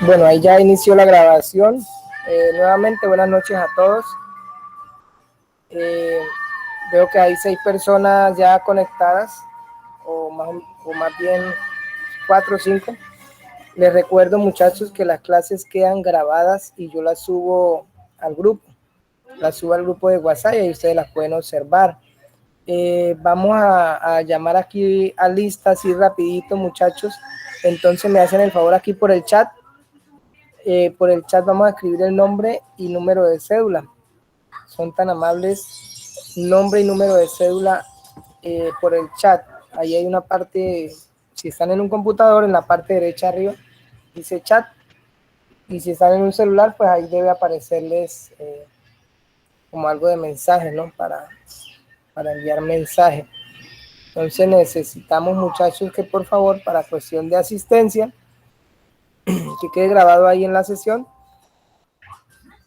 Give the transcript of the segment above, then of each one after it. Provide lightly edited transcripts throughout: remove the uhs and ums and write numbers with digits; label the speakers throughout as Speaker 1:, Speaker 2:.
Speaker 1: Bueno, ahí ya inició la grabación. Nuevamente, buenas noches a todos. Eh, Veo que hay 6 personas ya conectadas, o más bien 4 o 5. Les recuerdo, muchachos, que las clases quedan grabadas y yo las subo al grupo. Las subo al grupo de WhatsApp y ahí ustedes las pueden observar. Vamos a llamar aquí a lista así rapidito, muchachos. Entonces me hacen el favor aquí por el chat. Por el chat vamos a escribir el nombre y número de cédula. Son tan amables. Nombre y número de cédula por el chat. Ahí hay una parte, si están en un computador, en la parte derecha arriba, dice chat. Y si están en un celular, pues ahí debe aparecerles como algo de mensaje, ¿no? Para enviar mensaje. Entonces necesitamos, muchachos, que por favor, para cuestión de asistencia, que quede grabado ahí en la sesión,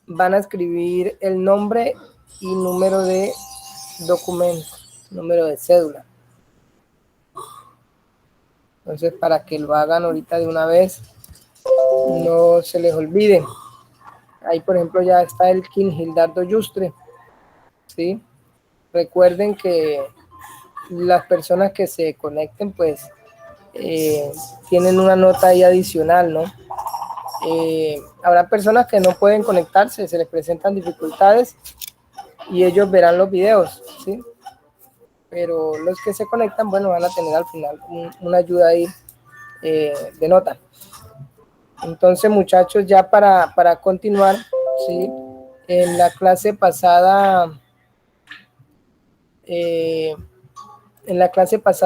Speaker 1: van a escribir el nombre y número de documento, número de cédula. Entonces, para que lo hagan ahorita de una vez, no se les olvide. Ahí, por ejemplo, ya está el King Gildardo Yustre, ¿sí? Recuerden que las personas que se conecten, pues, tienen una nota ahí adicional, ¿no? Habrá personas que no pueden conectarse, se les presentan dificultades y ellos verán los videos, ¿sí? Pero los que se conectan, bueno, van a tener al final una ayuda ahí de nota. Entonces, muchachos, ya para continuar, ¿sí? En la clase pasada,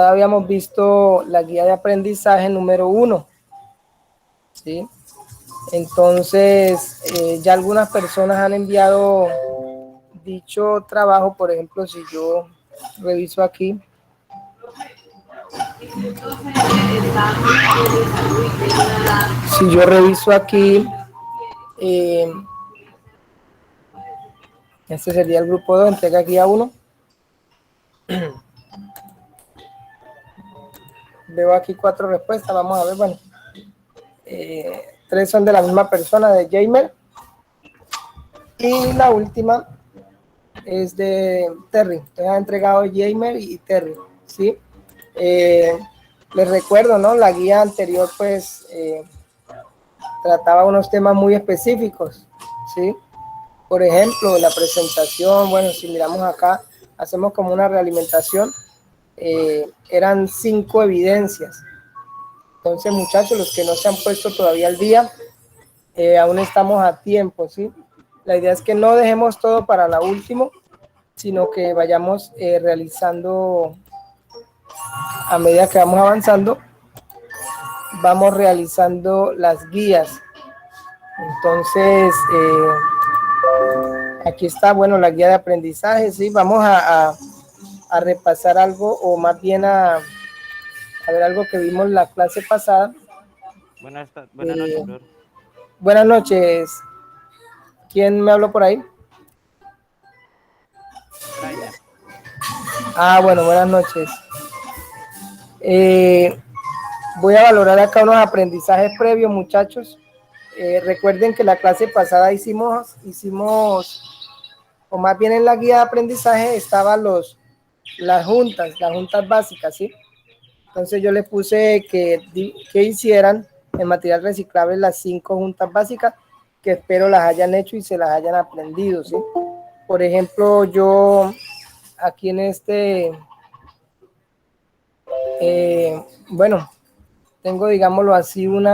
Speaker 1: habíamos visto la guía de aprendizaje número 1, ¿sí? Entonces, ya algunas personas han enviado dicho trabajo. Por ejemplo, si yo reviso aquí, eh, este sería el grupo 2, entrega guía 1. Veo aquí 4 respuestas, vamos a ver, bueno, 3 son de la misma persona, de Jamer, y la última es de Terry. Entonces ha entregado Jamer y Terry, ¿sí? Les recuerdo, ¿no? La guía anterior, pues, trataba unos temas muy específicos, ¿sí? Por ejemplo, la presentación. Bueno, si miramos acá, hacemos como una realimentación. Eran 5 evidencias. Entonces, muchachos, los que no se han puesto todavía al día, aún estamos a tiempo, ¿sí? La idea es que no dejemos todo para la última, sino que vayamos realizando a medida que vamos avanzando, vamos realizando las guías. Entonces, aquí está, bueno, la guía de aprendizaje, ¿sí? Vamos a repasar algo, o más bien a ver algo que vimos la clase pasada.
Speaker 2: Buenas noches, profesor.
Speaker 1: Buenas noches. ¿Quién me habló por ahí?
Speaker 2: Rainer.
Speaker 1: Bueno, buenas noches. Voy a valorar acá unos aprendizajes previos, muchachos. Recuerden que la clase pasada hicimos, o más bien en la guía de aprendizaje estaban las juntas básicas, ¿sí? Entonces yo les puse que hicieran en material reciclable las 5 juntas básicas, que espero las hayan hecho y se las hayan aprendido, ¿sí? Por ejemplo, yo aquí en bueno, tengo, digámoslo así, un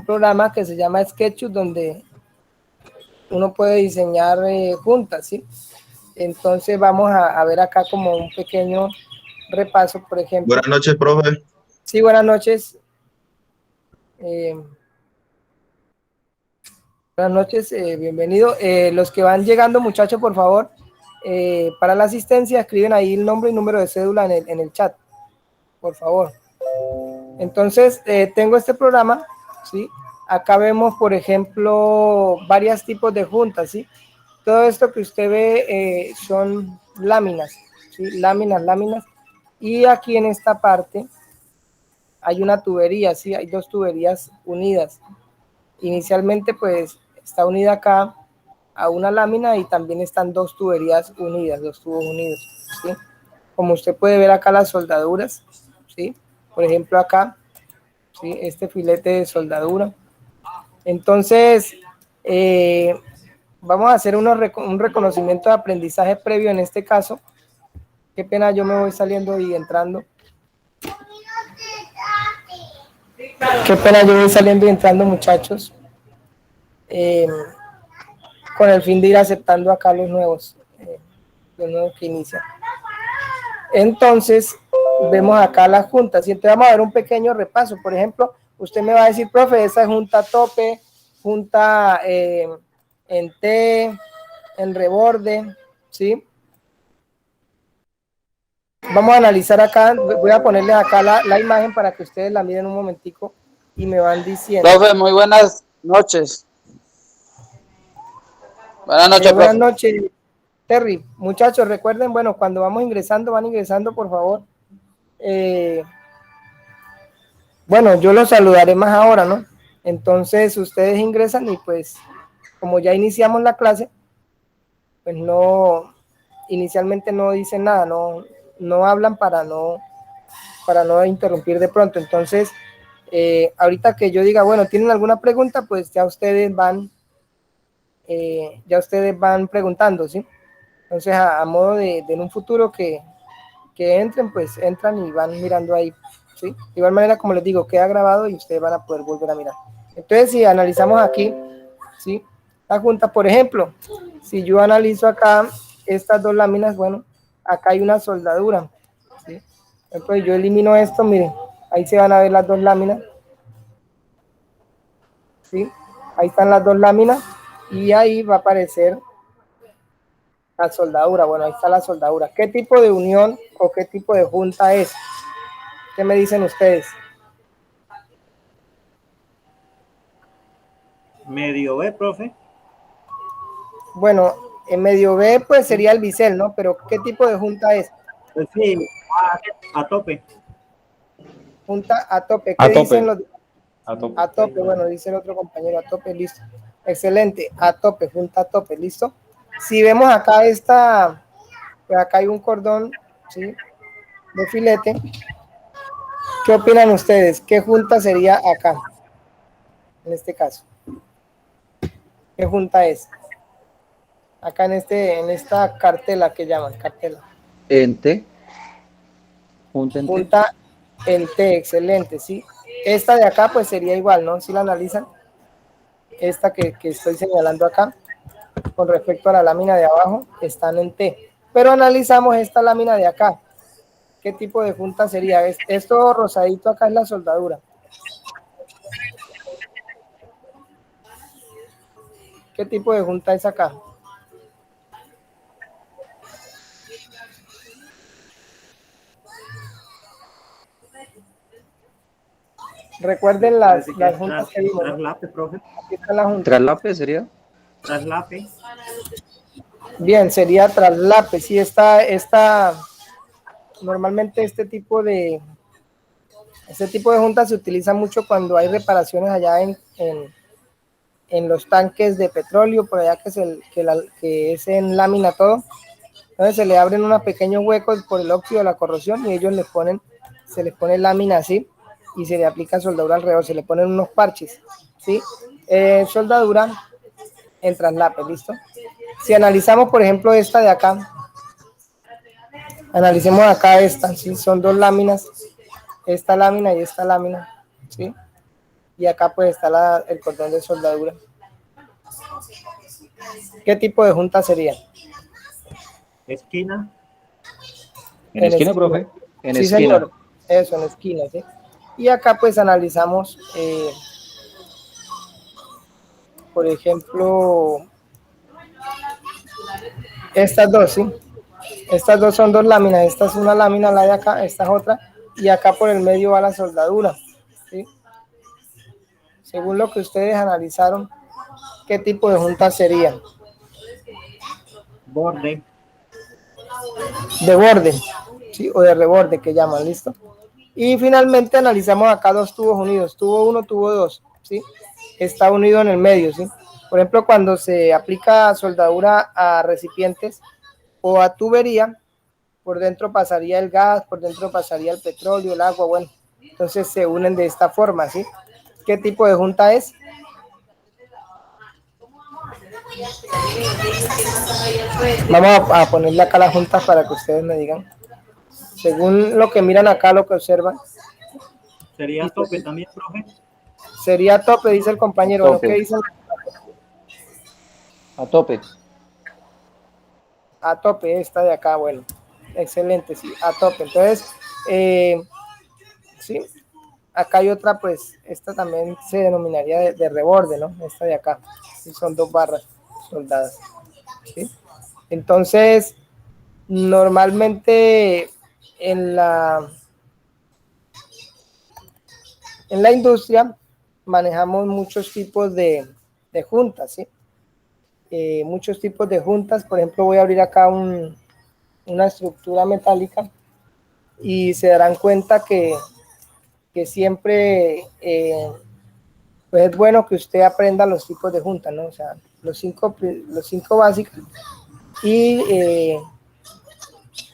Speaker 1: programa que se llama Sketchup, donde uno puede diseñar juntas, ¿sí? Entonces vamos a ver acá como un pequeño repaso, por ejemplo.
Speaker 3: Buenas noches, profe.
Speaker 1: Sí, buenas noches. Buenas noches, bienvenido. Los que van llegando, muchachos, por favor, para la asistencia, escriben ahí el nombre y número de cédula en el chat, por favor. Entonces, tengo este programa, ¿sí? Acá vemos, por ejemplo, varios tipos de juntas, ¿sí? Todo esto que usted ve son láminas, ¿sí? Láminas. Y aquí en esta parte hay una tubería, ¿sí? Hay dos tuberías unidas. Inicialmente, pues, está unida acá a una lámina y también están dos tuberías unidas, dos tubos unidos, ¿sí? Como usted puede ver acá las soldaduras, ¿sí? Por ejemplo, acá, ¿sí? Este filete de soldadura. Entonces, vamos a hacer un reconocimiento de aprendizaje previo en este caso. Qué pena, yo me voy saliendo y entrando. Qué pena, yo voy saliendo y entrando, muchachos. Con el fin de ir aceptando acá los nuevos que inician. Entonces, vemos acá las juntas y entonces vamos a ver un pequeño repaso. Por ejemplo, usted me va a decir, profe, esa es junta tope, junta en T, en reborde, ¿sí? Vamos a analizar acá, voy a ponerles acá la imagen para que ustedes la miren un momentico y me van diciendo.
Speaker 3: Profe, muy buenas noches. Buenas noches,
Speaker 1: Buenas
Speaker 3: profe.
Speaker 1: noches, Terry. Muchachos, recuerden, bueno, cuando vamos ingresando, van ingresando, por favor. Bueno, yo los saludaré más ahora, ¿no? Entonces, ustedes ingresan y pues, como ya iniciamos la clase, pues no, inicialmente no dicen nada, no hablan para no interrumpir de pronto. Entonces, ahorita que yo diga, bueno, ¿tienen alguna pregunta? Pues ya ustedes van preguntando, ¿sí? Entonces, a modo de en un futuro que entren, pues entran y van mirando ahí, ¿sí? De igual manera, como les digo, queda grabado y ustedes van a poder volver a mirar. Entonces, si analizamos aquí, ¿sí? La junta, por ejemplo, si yo analizo acá estas dos láminas, bueno, acá hay una soldadura, ¿sí? Entonces, yo elimino esto, miren, ahí se van a ver las dos láminas, ¿sí? Ahí están las dos láminas y ahí va a aparecer la soldadura. Bueno, ahí está la soldadura. ¿Qué tipo de unión o qué tipo de junta es? ¿Qué me dicen ustedes?
Speaker 4: Medio B, profe.
Speaker 1: Bueno, en medio B pues sería el bisel, ¿no? Pero ¿qué tipo de junta es?
Speaker 4: Pues sí, a tope.
Speaker 1: Junta a tope. ¿Qué
Speaker 5: A
Speaker 1: dicen
Speaker 5: tope.
Speaker 1: los?
Speaker 5: A tope.
Speaker 1: A tope, bueno, dice el otro compañero, a tope, listo. Excelente, a tope, junta a tope, listo. Si vemos acá pues acá hay un cordón, ¿sí? De filete. ¿Qué opinan ustedes? ¿Qué junta sería acá? En este caso. ¿Qué junta es? Acá en esta cartela que llaman, cartela.
Speaker 3: Ente. Junta en T.
Speaker 1: Junta en T, excelente, ¿sí? Esta de acá pues sería igual, ¿no? Si la analizan, esta que estoy señalando acá, con respecto a la lámina de abajo, están en T. Pero analizamos esta lámina de acá. ¿Qué tipo de junta sería? Esto rosadito acá es la soldadura. ¿Qué tipo de junta es acá? Recuerden las juntas que vimos.
Speaker 4: Traslape, profe.
Speaker 1: Aquí está la junta.
Speaker 3: Traslape sería.
Speaker 4: Traslape.
Speaker 1: Bien, sería traslape. Sí, normalmente este tipo de juntas se utiliza mucho cuando hay reparaciones allá en los tanques de petróleo, por allá que es en lámina todo. Entonces se le abren unos pequeños huecos por el óxido de la corrosión y ellos se les pone lámina así y se le aplica soldadura alrededor, se le ponen unos parches, ¿sí? Soldadura en traslape, ¿listo? Si analizamos, por ejemplo, esta de acá, analicemos acá esta, ¿sí? Son dos láminas, esta lámina y esta lámina, ¿sí? Y acá pues está el cordón de soldadura. ¿Qué tipo de junta sería?
Speaker 4: Esquina.
Speaker 5: ¿En esquina, profe?
Speaker 3: En
Speaker 1: Sí,
Speaker 3: esquina.
Speaker 1: señor. Eso, en esquina, ¿sí? Y acá pues analizamos, por ejemplo, estas dos, ¿sí? Estas dos son dos láminas, esta es una lámina, la de acá, esta es otra, y acá por el medio va la soldadura, ¿sí? Según lo que ustedes analizaron, ¿qué tipo de junta sería?
Speaker 4: Borde.
Speaker 1: De borde, ¿sí? O de reborde, que llaman, ¿listo? Y finalmente analizamos acá dos tubos unidos, tubo 1, tubo 2, ¿sí? Está unido en el medio, ¿sí? Por ejemplo, cuando se aplica soldadura a recipientes o a tubería, por dentro pasaría el gas, por dentro pasaría el petróleo, el agua, bueno, entonces se unen de esta forma, ¿sí? ¿Qué tipo de junta es? Vamos a ponerle acá las juntas para que ustedes me digan. Según lo que miran acá, lo que observan,
Speaker 4: Sería tope también, profe.
Speaker 1: sería tope, dice el compañero. Bueno, ¿qué dicen?
Speaker 3: A tope.
Speaker 1: A tope, esta de acá, bueno, excelente, sí, a tope. Entonces, sí, acá hay otra, pues, esta también se denominaría de reborde, ¿no? Esta de acá, sí, son dos barras soldadas, ¿sí? Entonces, normalmente en la industria manejamos muchos tipos de juntas, ¿sí? Muchos tipos de juntas, por ejemplo, voy a abrir acá una estructura metálica y se darán cuenta que siempre pues es bueno que usted aprenda los tipos de juntas, ¿no? O sea, los cinco básicos y,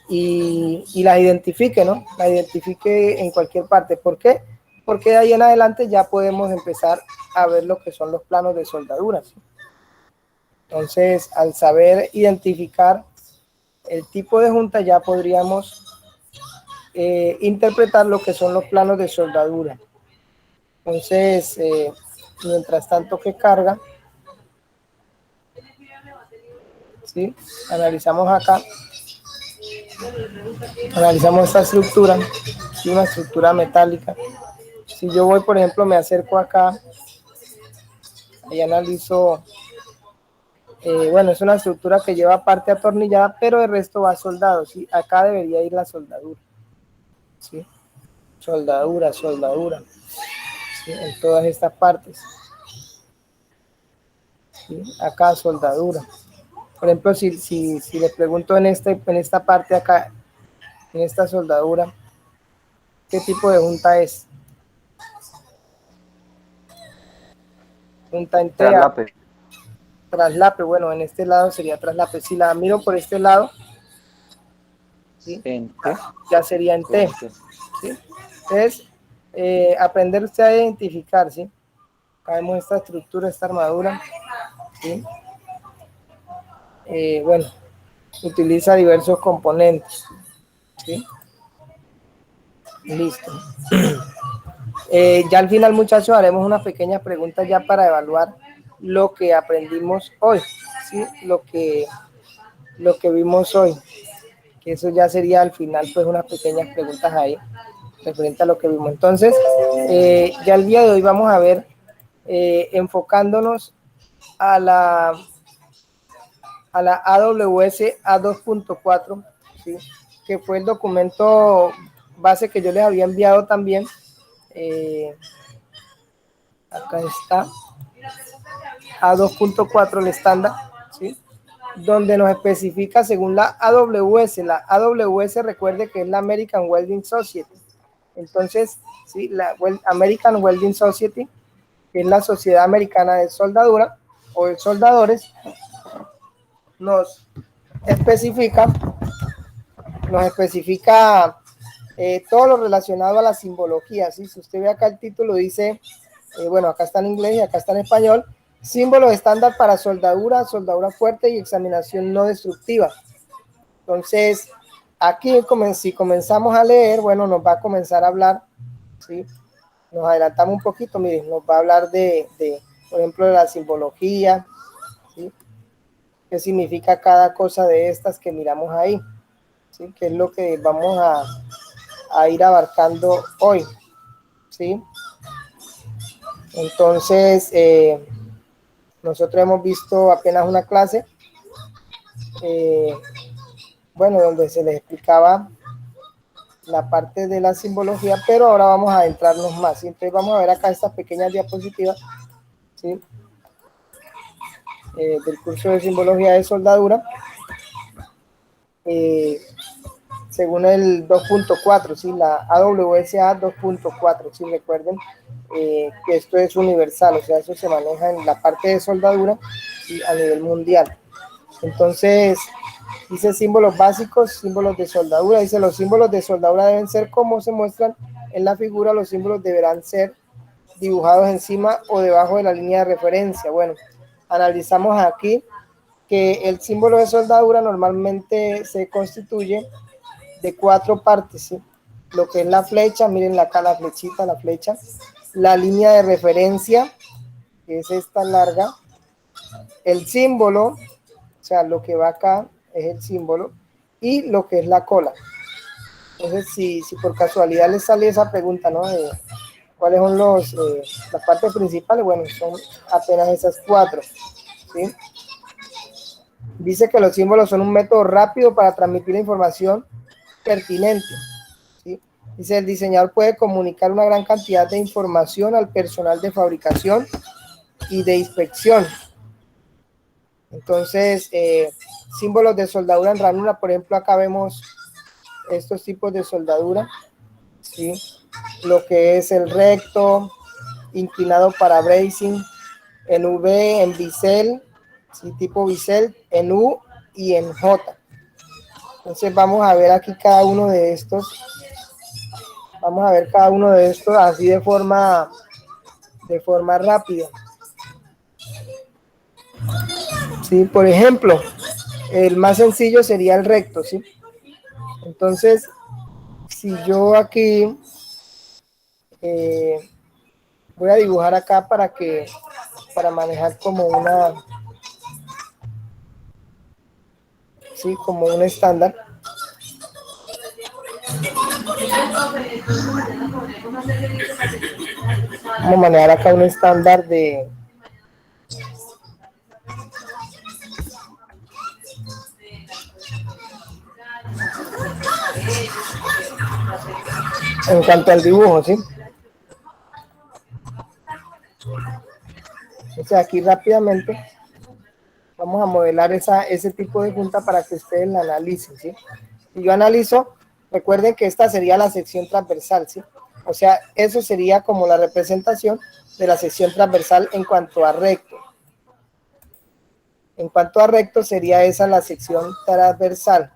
Speaker 1: y las identifique, ¿no? La identifique en cualquier parte. ¿Por qué? Porque de ahí en adelante ya podemos empezar a ver lo que son los planos de soldadura, ¿sí? Entonces, al saber identificar el tipo de junta, ya podríamos interpretar lo que son los planos de soldadura. Entonces, mientras tanto que carga, ¿sí? Analizamos acá, analizamos esta estructura, ¿sí? Una estructura metálica. Si yo voy, por ejemplo, me acerco acá y analizo, bueno, es una estructura que lleva parte atornillada, pero el resto va soldado, ¿sí? Acá debería ir la soldadura, ¿sí? Soldadura, soldadura, ¿sí? En todas estas partes, ¿sí? Acá soldadura. Por ejemplo, si les pregunto en esta parte acá, en esta soldadura, ¿qué tipo de junta es? Junta entera,
Speaker 3: Traslape.
Speaker 1: traslape, bueno, en este lado sería traslape. Si la miro por este lado, ¿sí?
Speaker 3: En T.
Speaker 1: Ya sería en T, ¿sí? Entonces, aprender usted a identificar, ¿sí? Acá vemos esta estructura, esta armadura, ¿sí? Bueno, utiliza diversos componentes, ¿sí? Listo. Ya al final, muchachos, haremos una pequeña pregunta ya para evaluar lo que aprendimos hoy, ¿sí? Lo que vimos hoy, que eso ya sería al final, pues unas pequeñas preguntas ahí, referente a lo que vimos. Entonces, ya el día de hoy vamos a ver, enfocándonos a la AWS A2.4, ¿sí? Que fue el documento base que yo les había enviado también. Acá está A2.4 el estándar, ¿sí? Donde nos especifica según la AWS. La AWS, recuerde que es la American Welding Society. Entonces, ¿sí? La American Welding Society, que es la Sociedad Americana de Soldadura o de Soldadores, nos especifica todo lo relacionado a la simbología, ¿sí? Si usted ve acá el título dice, bueno, acá está en inglés y acá está en español, símbolos estándar para soldadura, soldadura fuerte y examinación no destructiva. Entonces, aquí si comenzamos a leer, bueno, nos va a comenzar a hablar, ¿sí? Nos adelantamos un poquito, miren, nos va a hablar por ejemplo, de la simbología, ¿sí? ¿Qué significa cada cosa de estas que miramos ahí? ¿Sí? Que es lo que vamos a ir abarcando hoy, ¿sí? Entonces, nosotros hemos visto apenas una clase, bueno, donde se les explicaba la parte de la simbología, pero ahora vamos a adentrarnos más, ¿sí? Entonces vamos a ver acá estas pequeñas diapositivas, ¿sí? Del curso de simbología de soldadura, ¿sí? según el 2.4, ¿sí? La AWSA 2.4, ¿sí? Recuerden que esto es universal, o sea, eso se maneja en la parte de soldadura y a nivel mundial. Entonces, dice símbolos básicos, símbolos de soldadura. Dice los símbolos de soldadura deben ser como se muestran en la figura. Los símbolos deberán ser dibujados encima o debajo de la línea de referencia. Bueno, analizamos aquí que el símbolo de soldadura normalmente se constituye de 4 partes, ¿sí? Lo que es la flecha, miren acá la flechita, la flecha, la línea de referencia, que es esta larga, el símbolo, o sea, lo que va acá es el símbolo, y lo que es la cola. Entonces, si por casualidad les sale esa pregunta, ¿no? ¿Cuáles son las partes principales? Bueno, son apenas esas 4, ¿sí? Dice que los símbolos son un método rápido para transmitir la información pertinente, ¿sí? Dice, el diseñador puede comunicar una gran cantidad de información al personal de fabricación y de inspección. Entonces, símbolos de soldadura en ranura, por ejemplo, acá vemos estos tipos de soldadura, ¿sí? Lo que es el recto, inclinado para bracing, en V, en bisel, ¿sí? Tipo bisel, en U y en J. Entonces vamos a ver aquí cada uno de estos. Vamos a ver cada uno de estos así de forma rápida. Sí, por ejemplo, el más sencillo sería el recto, ¿sí? Entonces, si yo aquí voy a dibujar acá para manejar como sí, como un estándar. Vamos a manejar acá un estándar en cuanto al dibujo, ¿sí? O sea, aquí rápidamente vamos a modelar ese tipo de junta para que ustedes la analicen, ¿sí? Si yo analizo, recuerden que esta sería la sección transversal, ¿sí? O sea, eso sería como la representación de la sección transversal en cuanto a recto. En cuanto a recto, sería esa la sección transversal,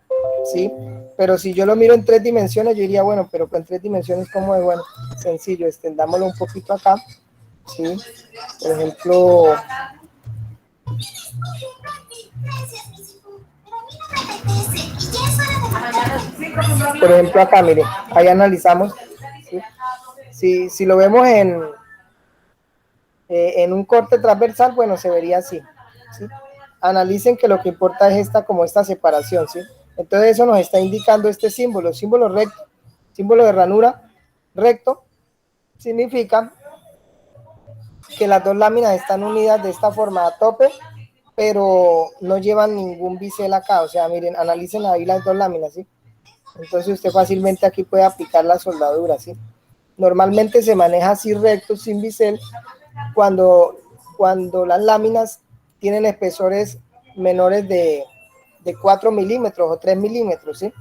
Speaker 1: ¿sí? Pero si yo lo miro en 3 dimensiones, yo diría, bueno, pero con 3 dimensiones, ¿cómo es? Bueno, sencillo, extendámoslo un poquito acá, ¿sí? Por ejemplo, acá, miren, ahí analizamos, ¿sí? Si lo vemos en un corte transversal, bueno, se vería así, ¿sí? Analicen que lo que importa es esta separación, ¿sí? Entonces eso nos está indicando este símbolo recto, símbolo de ranura recto, significa que las 2 láminas están unidas de esta forma a tope, pero no llevan ningún bisel acá, o sea, miren, analicen ahí las 2 láminas, ¿sí? Entonces usted fácilmente aquí puede aplicar la soldadura, ¿sí? Normalmente se maneja así recto, sin bisel, cuando las láminas tienen espesores menores de 4 milímetros o 3 milímetros, ¿sí?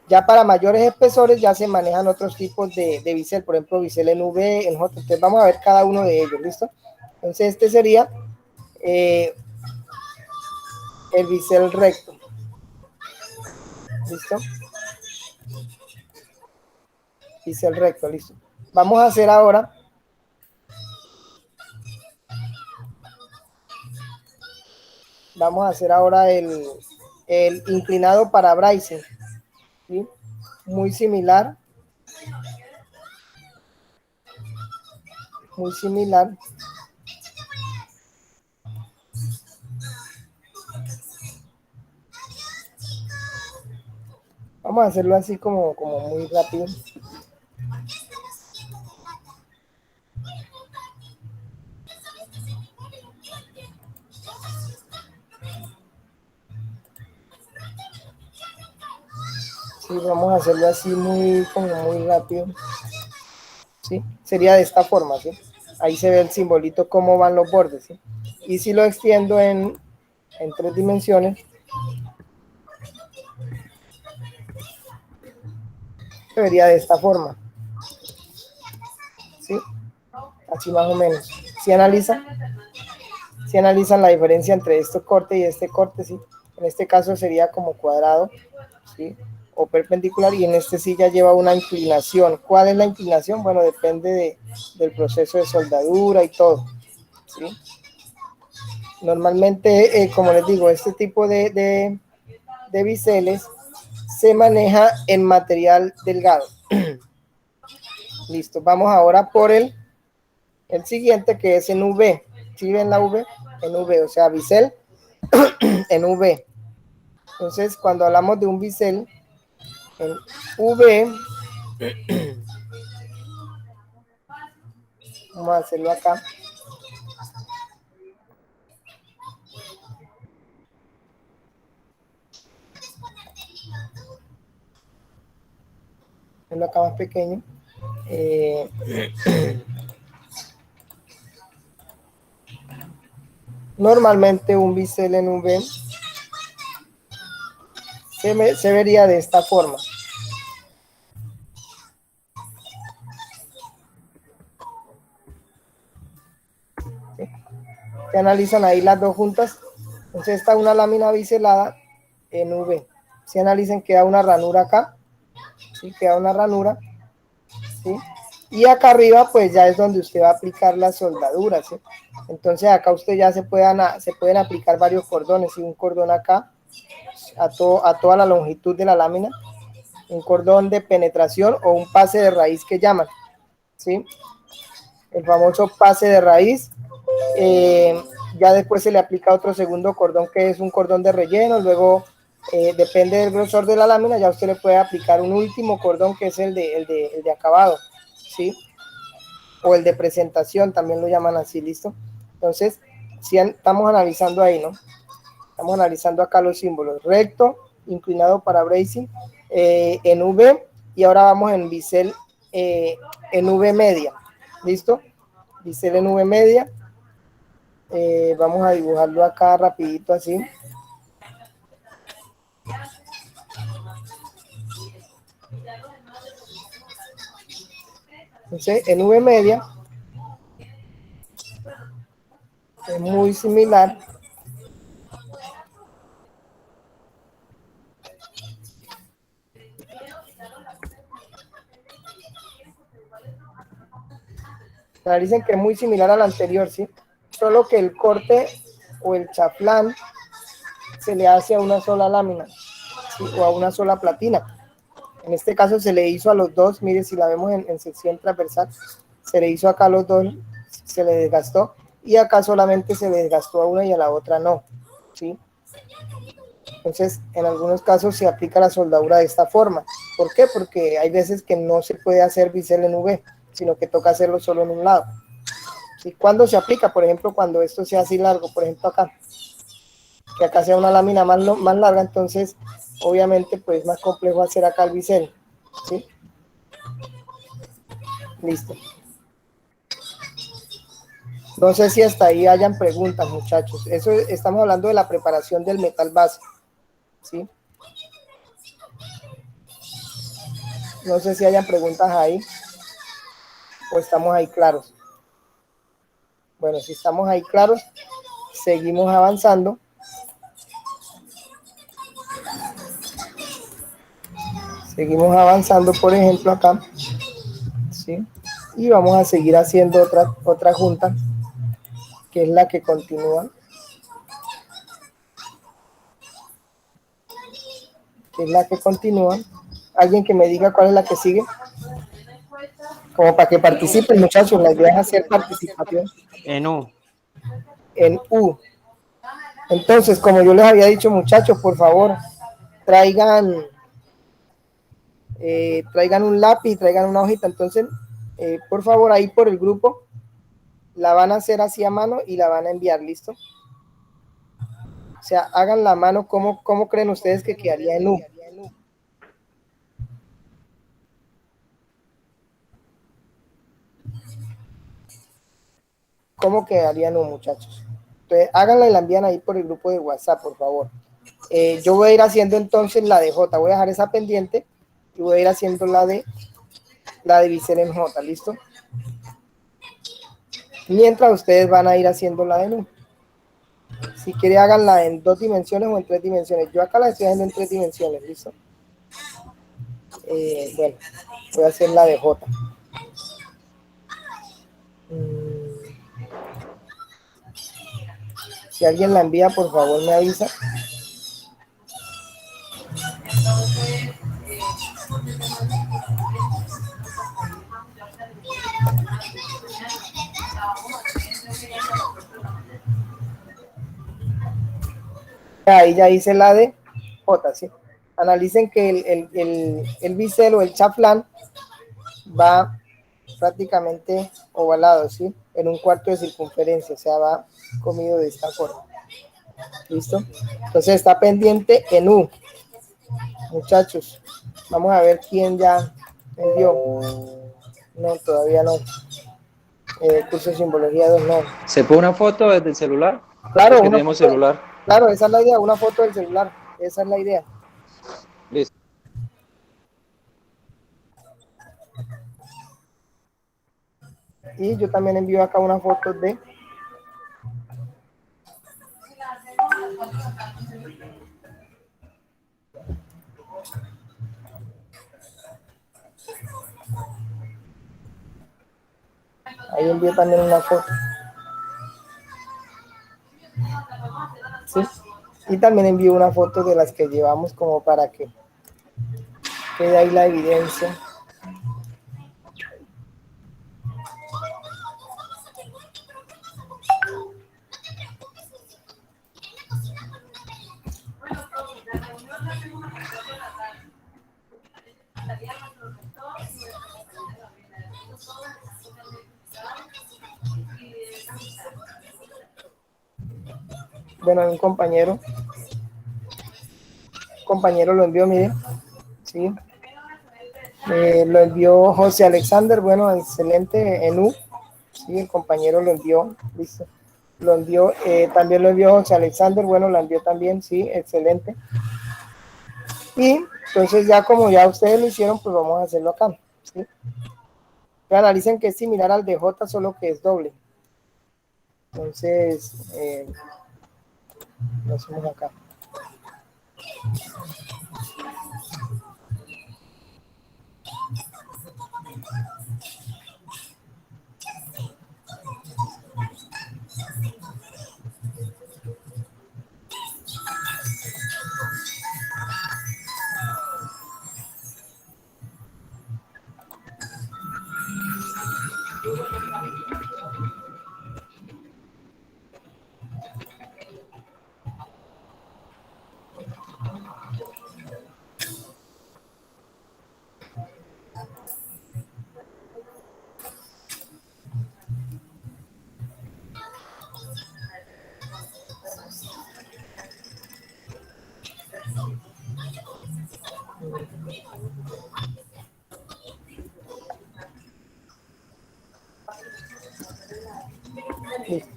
Speaker 1: Ya para mayores espesores ya se manejan otros tipos de bisel, por ejemplo, bisel en V, en J. Entonces vamos a ver cada uno de ellos, ¿listo? Entonces este sería el bisel recto, ¿listo? Bisel recto, listo. Vamos a hacer ahora el inclinado para bracing, ¿sí? Muy similar. Vamos a hacerlo así como muy rápido. Sí, vamos a hacerlo así muy rápido. ¿Sí? Sería de esta forma, ¿sí? Ahí se ve el simbolito, cómo van los bordes, ¿sí? Y si lo extiendo en 3 dimensiones, Se vería de esta forma, ¿sí? Así más o menos. Si analizan la diferencia entre este corte y este corte, ¿sí? En este caso sería como cuadrado, ¿sí? O perpendicular, y en este sí ya lleva una inclinación. ¿Cuál es la inclinación? Bueno, depende del proceso de soldadura y todo, ¿sí? Normalmente, como les digo, este tipo de biseles se maneja en material delgado. Listo, vamos ahora por el siguiente, que es en V. ¿Sí ven la V? En V, o sea, bisel en V. Entonces, cuando hablamos de un bisel en V, vamos a hacerlo acá. Hacerlo acá más pequeño. Normalmente un bisel en V se vería de esta forma. ¿Sí? Se analizan ahí las dos juntas. Entonces está una lámina biselada en V. Si analizan, queda una ranura acá. ¿Sí? Queda una ranura. ¿Sí? Y acá arriba pues ya es donde usted va a aplicar las soldaduras, ¿sí? Entonces acá usted ya se pueden aplicar varios cordones, ¿sí? Un cordón acá a toda la longitud de la lámina, un cordón de penetración o un pase de raíz que llaman, ¿sí? El famoso pase de raíz. Ya después se le aplica otro segundo cordón, que es un cordón de relleno. Luego depende del grosor de la lámina, ya usted le puede aplicar un último cordón, que es el de acabado, ¿sí? O el de presentación, también lo llaman así. Listo. Entonces, si estamos analizando ahí, ¿no? Estamos analizando acá los símbolos: recto, inclinado para bracing, en V, y ahora vamos en bisel en V media. ¿Listo? Bisel en V media. Vamos a dibujarlo acá rapidito así. Entonces, en V media es muy similar dicen que es muy similar al anterior, ¿sí? Solo que el corte o el chaflán se le hace a una sola lámina, ¿sí? O a una sola platina. En este caso se le hizo a los dos. Mire, si la vemos en sección transversal, se le hizo acá a los dos, se le desgastó, y acá solamente se le desgastó a una y a la otra no, ¿sí? Entonces, en algunos casos se aplica la soldadura de esta forma. ¿Por qué? Porque hay veces que no se puede hacer bisel en V, sino que toca hacerlo solo en un lado. ¿Sí? ¿Cuándo se aplica? Por ejemplo, cuando esto sea así largo, por ejemplo acá, que acá sea una lámina más larga, entonces obviamente pues más complejo hacer acá el bisel, ¿sí? Listo. No sé si hasta ahí hayan preguntas, muchachos. Eso estamos hablando de la preparación del metal base, ¿sí? No sé si hayan preguntas ahí o estamos ahí claros. Bueno, si estamos ahí claros, seguimos avanzando. Seguimos avanzando, por ejemplo, acá, ¿sí? Y vamos a seguir haciendo otra junta, que es la que continúa. Alguien que me diga cuál es la que sigue. Como para que participen, muchachos, la idea es hacer participación.
Speaker 2: En U.
Speaker 1: En U. Entonces, como yo les había dicho, muchachos, por favor, traigan un lápiz, traigan una hojita. Entonces, por favor, ahí por el grupo, la van a hacer así a mano y la van a enviar, ¿listo? O sea, hagan la mano. ¿Cómo creen ustedes que quedaría en U? ¿Cómo quedaría en U, muchachos? Entonces, háganla y la envían ahí por el grupo de WhatsApp, por favor. Yo voy a ir haciendo entonces la de J. Voy a dejar esa pendiente y voy a ir haciendo la de bisel en J, ¿listo? Mientras ustedes van a ir haciendo la de nu. Si quieren háganla en 2 dimensiones o en 3 dimensiones. Yo acá la estoy haciendo en 3 dimensiones, ¿listo? Bueno, voy a hacer la de J. Si alguien la envía, por favor me avisa. Ahí ya hice la de J, ¿sí? Analicen que el bisel o el chaflán va prácticamente ovalado, ¿sí? En un cuarto de circunferencia, o sea, va comido de esta forma. ¿Listo? Entonces está pendiente en U. Muchachos, vamos a ver quién ya envió. No, todavía no. Curso de simbología 2, no.
Speaker 3: ¿Se pone una foto desde el celular?
Speaker 1: Claro,
Speaker 3: Los que tenemos celular.
Speaker 1: claro, esa es la idea, una foto del celular. Esa es la idea.
Speaker 3: Listo.
Speaker 1: Y yo también envío acá una foto de... Ahí envío también una foto. ¿Sí? Y también envío una foto de las que llevamos como para que quede ahí la evidencia. Bueno, un compañero lo envió, miren, ¿sí? Lo envió José Alexander, bueno, excelente en U, ¿sí? El compañero lo envió, listo. Lo envió, también lo envió José Alexander, bueno, lo envió también, sí, excelente. Y entonces ya como ya ustedes lo hicieron, pues vamos a hacerlo acá, ¿sí? Analicen que es similar al de J, solo que es doble. Entonces, lo hacemos acá. Listo.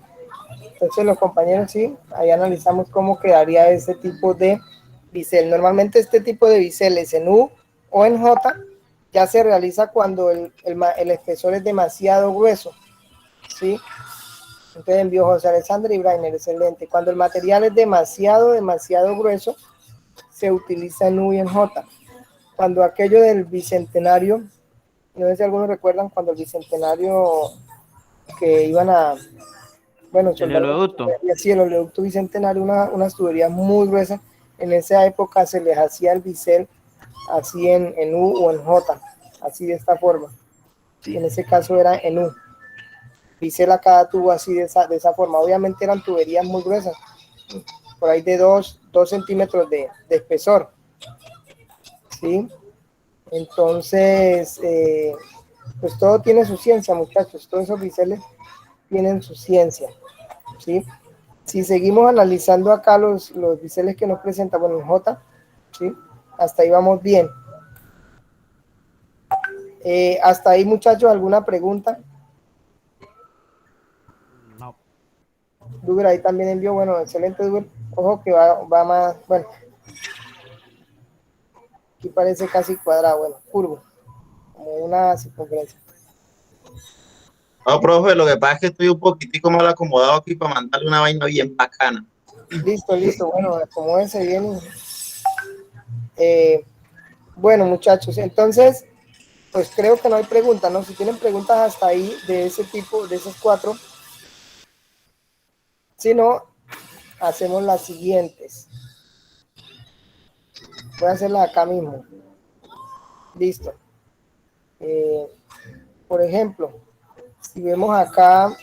Speaker 1: Entonces los compañeros, sí, ahí analizamos cómo quedaría ese tipo de bisel. Normalmente este tipo de biseles en U o en J ya se realiza cuando el espesor es demasiado grueso, ¿sí? Entonces envió José Alexander y Brainer, excelente. Cuando el material es demasiado grueso, se utiliza en U y en J. Cuando aquello del bicentenario, no sé si algunos recuerdan cuando el bicentenario que iban a, bueno,
Speaker 2: El
Speaker 1: soldar
Speaker 2: oleoducto.
Speaker 1: así el oleoducto bicentenario, unas tuberías muy gruesas, en esa época se les hacía el bisel así en U o en J, así de esta forma. En ese caso era en U. Bisel a cada tubo así de esa forma. Obviamente eran tuberías muy gruesas, por ahí de 2 centímetros de espesor, ¿sí? Entonces, pues todo tiene su ciencia, muchachos. Todos esos biseles tienen su ciencia, ¿sí? Si seguimos analizando acá los biseles que nos presenta, bueno, el J, ¿sí? Hasta ahí vamos bien. Hasta ahí, muchachos, ¿alguna pregunta?
Speaker 2: No.
Speaker 1: Duber ahí también envió, bueno, excelente Duber. Ojo que va más, bueno. Aquí parece casi cuadrado, bueno, curvo, como una circunferencia.
Speaker 6: No, profe, lo que pasa es que estoy un poquitico mal acomodado aquí para mandarle una vaina bien bacana.
Speaker 1: Listo, listo, bueno, acomódense bien. Bueno, muchachos, entonces, pues creo que no hay preguntas, ¿no? Si tienen preguntas hasta ahí de ese tipo, de esos cuatro, si no, hacemos las siguientes. Voy a hacerlas acá mismo. Listo. Por ejemplo, si vemos acá,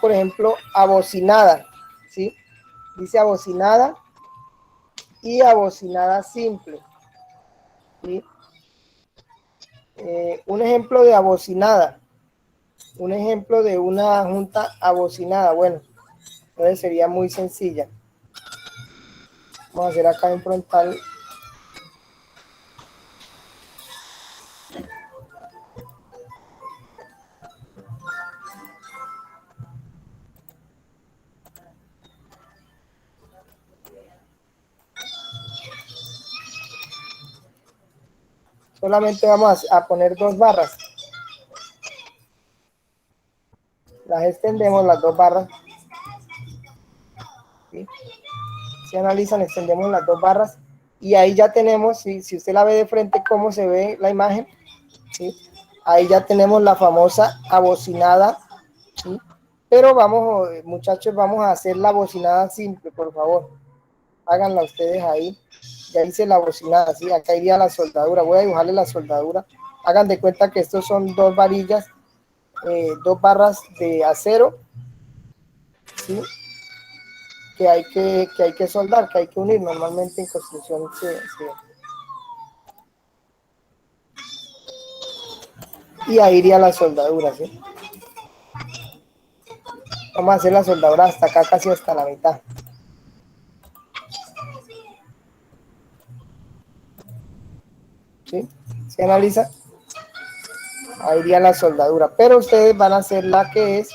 Speaker 1: por ejemplo, abocinada, ¿sí? Dice abocinada y abocinada simple, ¿sí? Un ejemplo de abocinada, un ejemplo de una junta abocinada, bueno, entonces sería muy sencilla. Vamos a hacer acá en frontal. Solamente vamos a poner dos barras. Las extendemos las dos barras. ¿Sí? Si analizan, extendemos las dos barras. Y ahí ya tenemos, si usted la ve de frente, cómo se ve la imagen. ¿Sí? Ahí ya tenemos la famosa abocinada. ¿Sí? Pero vamos, muchachos, vamos a hacer la bocinada simple, por favor. Háganla ustedes ahí. Ya hice la bocinada, ¿sí? Acá iría la soldadura. Voy a dibujarle la soldadura. Hagan de cuenta que estos son dos varillas, dos barras de acero, ¿sí? Que hay que soldar, que hay que unir. Normalmente en construcción y ahí iría la soldadura, ¿sí? Vamos a hacer la soldadura hasta acá, casi hasta la mitad. ¿Sí? ¿Se analiza? Ahí iría la soldadura. Pero ustedes van a hacer la que es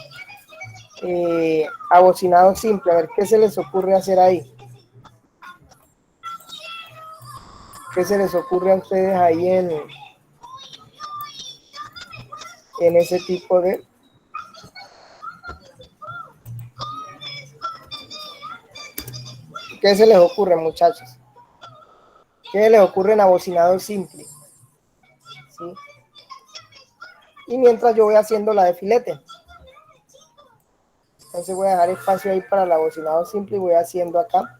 Speaker 1: abocinado simple. A ver, ¿qué se les ocurre hacer ahí? ¿Qué se les ocurre a ustedes ahí en ese tipo de... ¿Qué se les ocurre, muchachos? ¿Qué les ocurre en abocinado simple? ¿Sí? Y mientras yo voy haciendo la de filete. Entonces voy a dejar espacio ahí para el abocinado simple y voy haciendo acá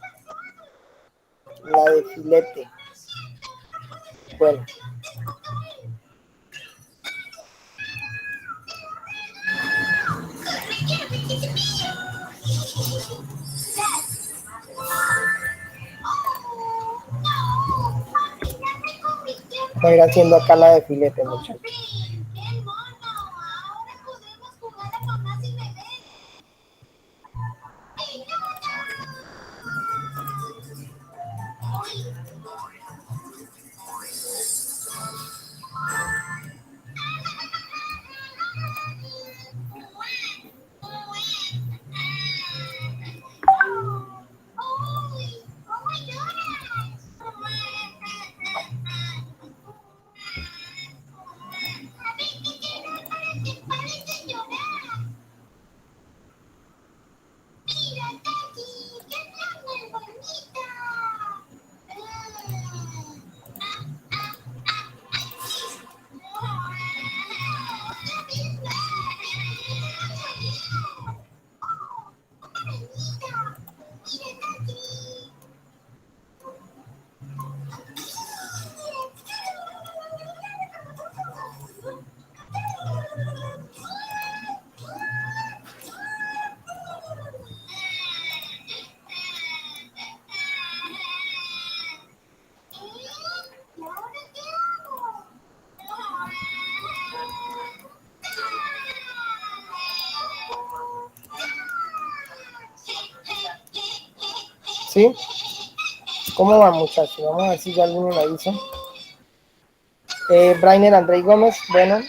Speaker 1: la de filete. Bueno. Voy a ir haciendo acá la de filete, muchachos. ¿Sí? ¿Cómo va, muchachos? Vamos a ver si ya alguno la hizo. Brainer Andrei Gómez, bueno.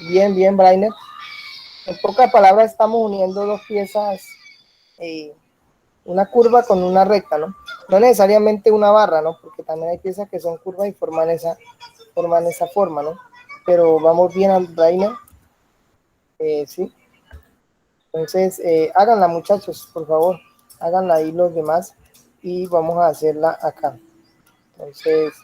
Speaker 1: Bien, bien, Brainer. En pocas palabras estamos uniendo dos piezas, una curva con una recta, ¿no? No necesariamente una barra, ¿no? Porque también hay piezas que son curvas y forman esa forma, ¿no? Pero vamos bien al brainer. Sí. Entonces, háganla, muchachos, por favor. Háganla ahí los demás. Y vamos a hacerla acá. Entonces,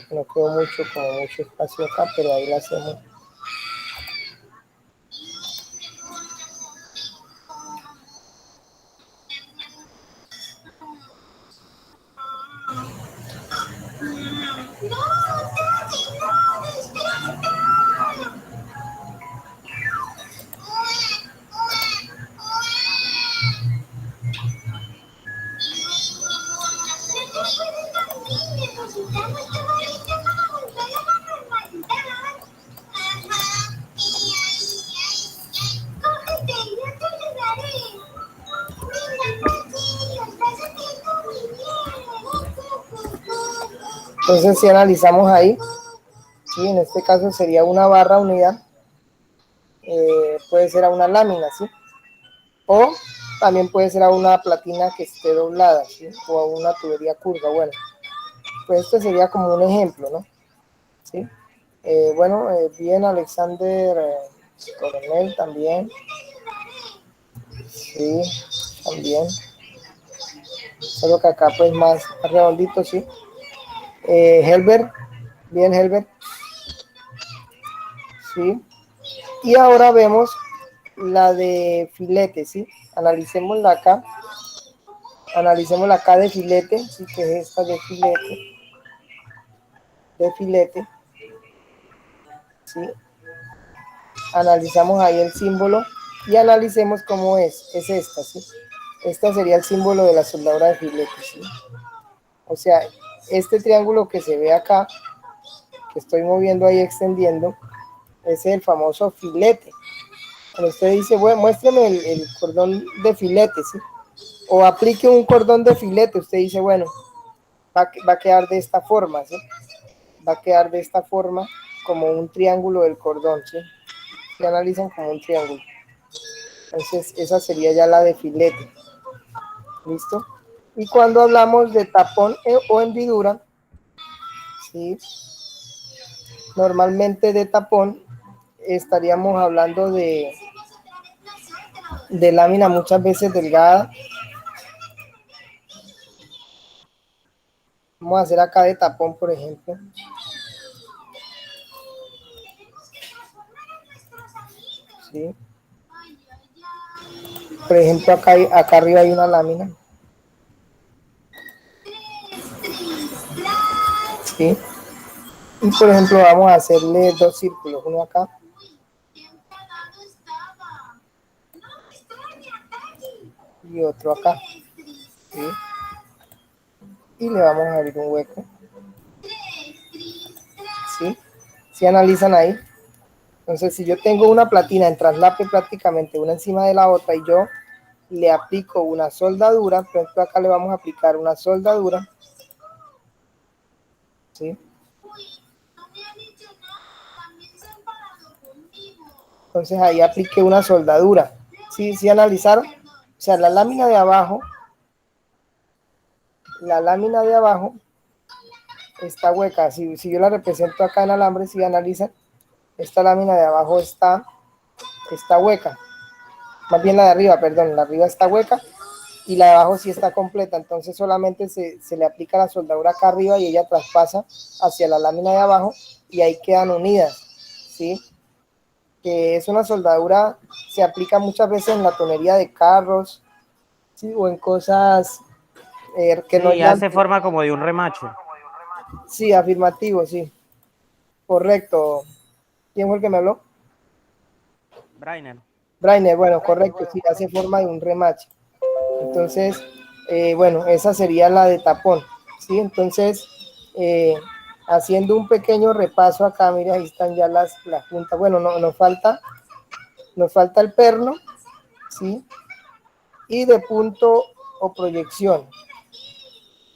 Speaker 1: no quedó mucho espacio acá, pero ahí la hacemos. Entonces, si analizamos ahí, ¿sí? En este caso sería una barra unida, puede ser a una lámina, ¿sí? O también puede ser a una platina que esté doblada, ¿sí? O a una tubería curva. Bueno, pues esto sería como un ejemplo, ¿no? ¿Sí? Bueno, bien, Alexander Coronel también. Sí, también. Solo que acá pues más redondito, ¿sí? Helbert, bien, Helbert. Sí. Y ahora vemos la de filete, ¿sí? Analicémosla acá. Analicémosla acá de filete, ¿sí? Que es esta de filete. De filete. ¿Sí? Analizamos ahí el símbolo y analicemos cómo es esta, ¿sí? Esta sería el símbolo de la soldadura de filete, ¿sí? O sea, este triángulo que se ve acá, que estoy moviendo ahí, extendiendo, ese es el famoso filete. Cuando usted dice, bueno, muéstrame el cordón de filete, ¿sí? O aplique un cordón de filete, usted dice, bueno, va a quedar de esta forma, ¿sí? Va a quedar de esta forma como un triángulo del cordón, ¿sí? Se analizan como un triángulo. Entonces, esa sería ya la de filete. ¿Listo? Y cuando hablamos de tapón o hendidura, ¿sí? Normalmente de tapón estaríamos hablando de lámina muchas veces delgada. Vamos a hacer acá de tapón, por ejemplo. ¿Sí? Por ejemplo, acá arriba hay una lámina. ¿Sí? Y por ejemplo, vamos a hacerle dos círculos, uno acá y otro acá. ¿Sí? Y le vamos a abrir un hueco. ¿Sí? ¿Sí analizan ahí? Entonces, si yo tengo una platina en traslape prácticamente una encima de la otra y yo le aplico una soldadura, por ejemplo, acá le vamos a aplicar una soldadura, ¿sí? Entonces ahí apliqué una soldadura. ¿Sí? ¿Sí analizaron? O sea, la lámina de abajo está hueca. Si yo la represento acá en alambre, si analizan, esta lámina de abajo está hueca. Más bien la de arriba, perdón, la de arriba está hueca y la de abajo sí está completa. Entonces solamente se le aplica la soldadura acá arriba y ella traspasa hacia la lámina de abajo y ahí quedan unidas, ¿sí? Que es una soldadura, se aplica muchas veces en la tonería de carros, ¿sí? O en cosas que no
Speaker 2: Sí,
Speaker 1: hayan.
Speaker 2: hace forma como de un remache.
Speaker 1: Sí, afirmativo, sí. Correcto. ¿Quién fue el que me habló?
Speaker 2: Brainer.
Speaker 1: Brainer, bueno, correcto, sí, hace forma de un remache. Entonces, bueno, esa sería la de tapón, ¿sí? Entonces, haciendo un pequeño repaso acá, mira, ahí están ya las puntas. Bueno, nos falta el perno, ¿sí? Y de punto o proyección,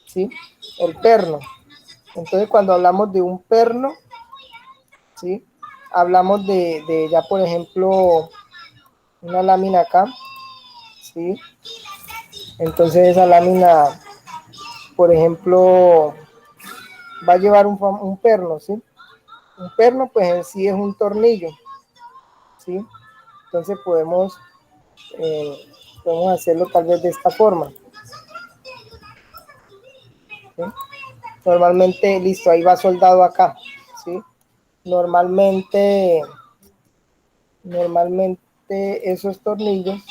Speaker 1: ¿sí? El perno. Entonces, cuando hablamos de un perno, ¿sí? Hablamos de ya, por ejemplo, una lámina acá, ¿sí? Entonces esa lámina, por ejemplo, va a llevar un perno, ¿sí? Un perno pues en sí es un tornillo, ¿sí? Entonces podemos hacerlo tal vez de esta forma, ¿sí? Normalmente, listo, ahí va soldado acá, ¿sí? Normalmente esos tornillos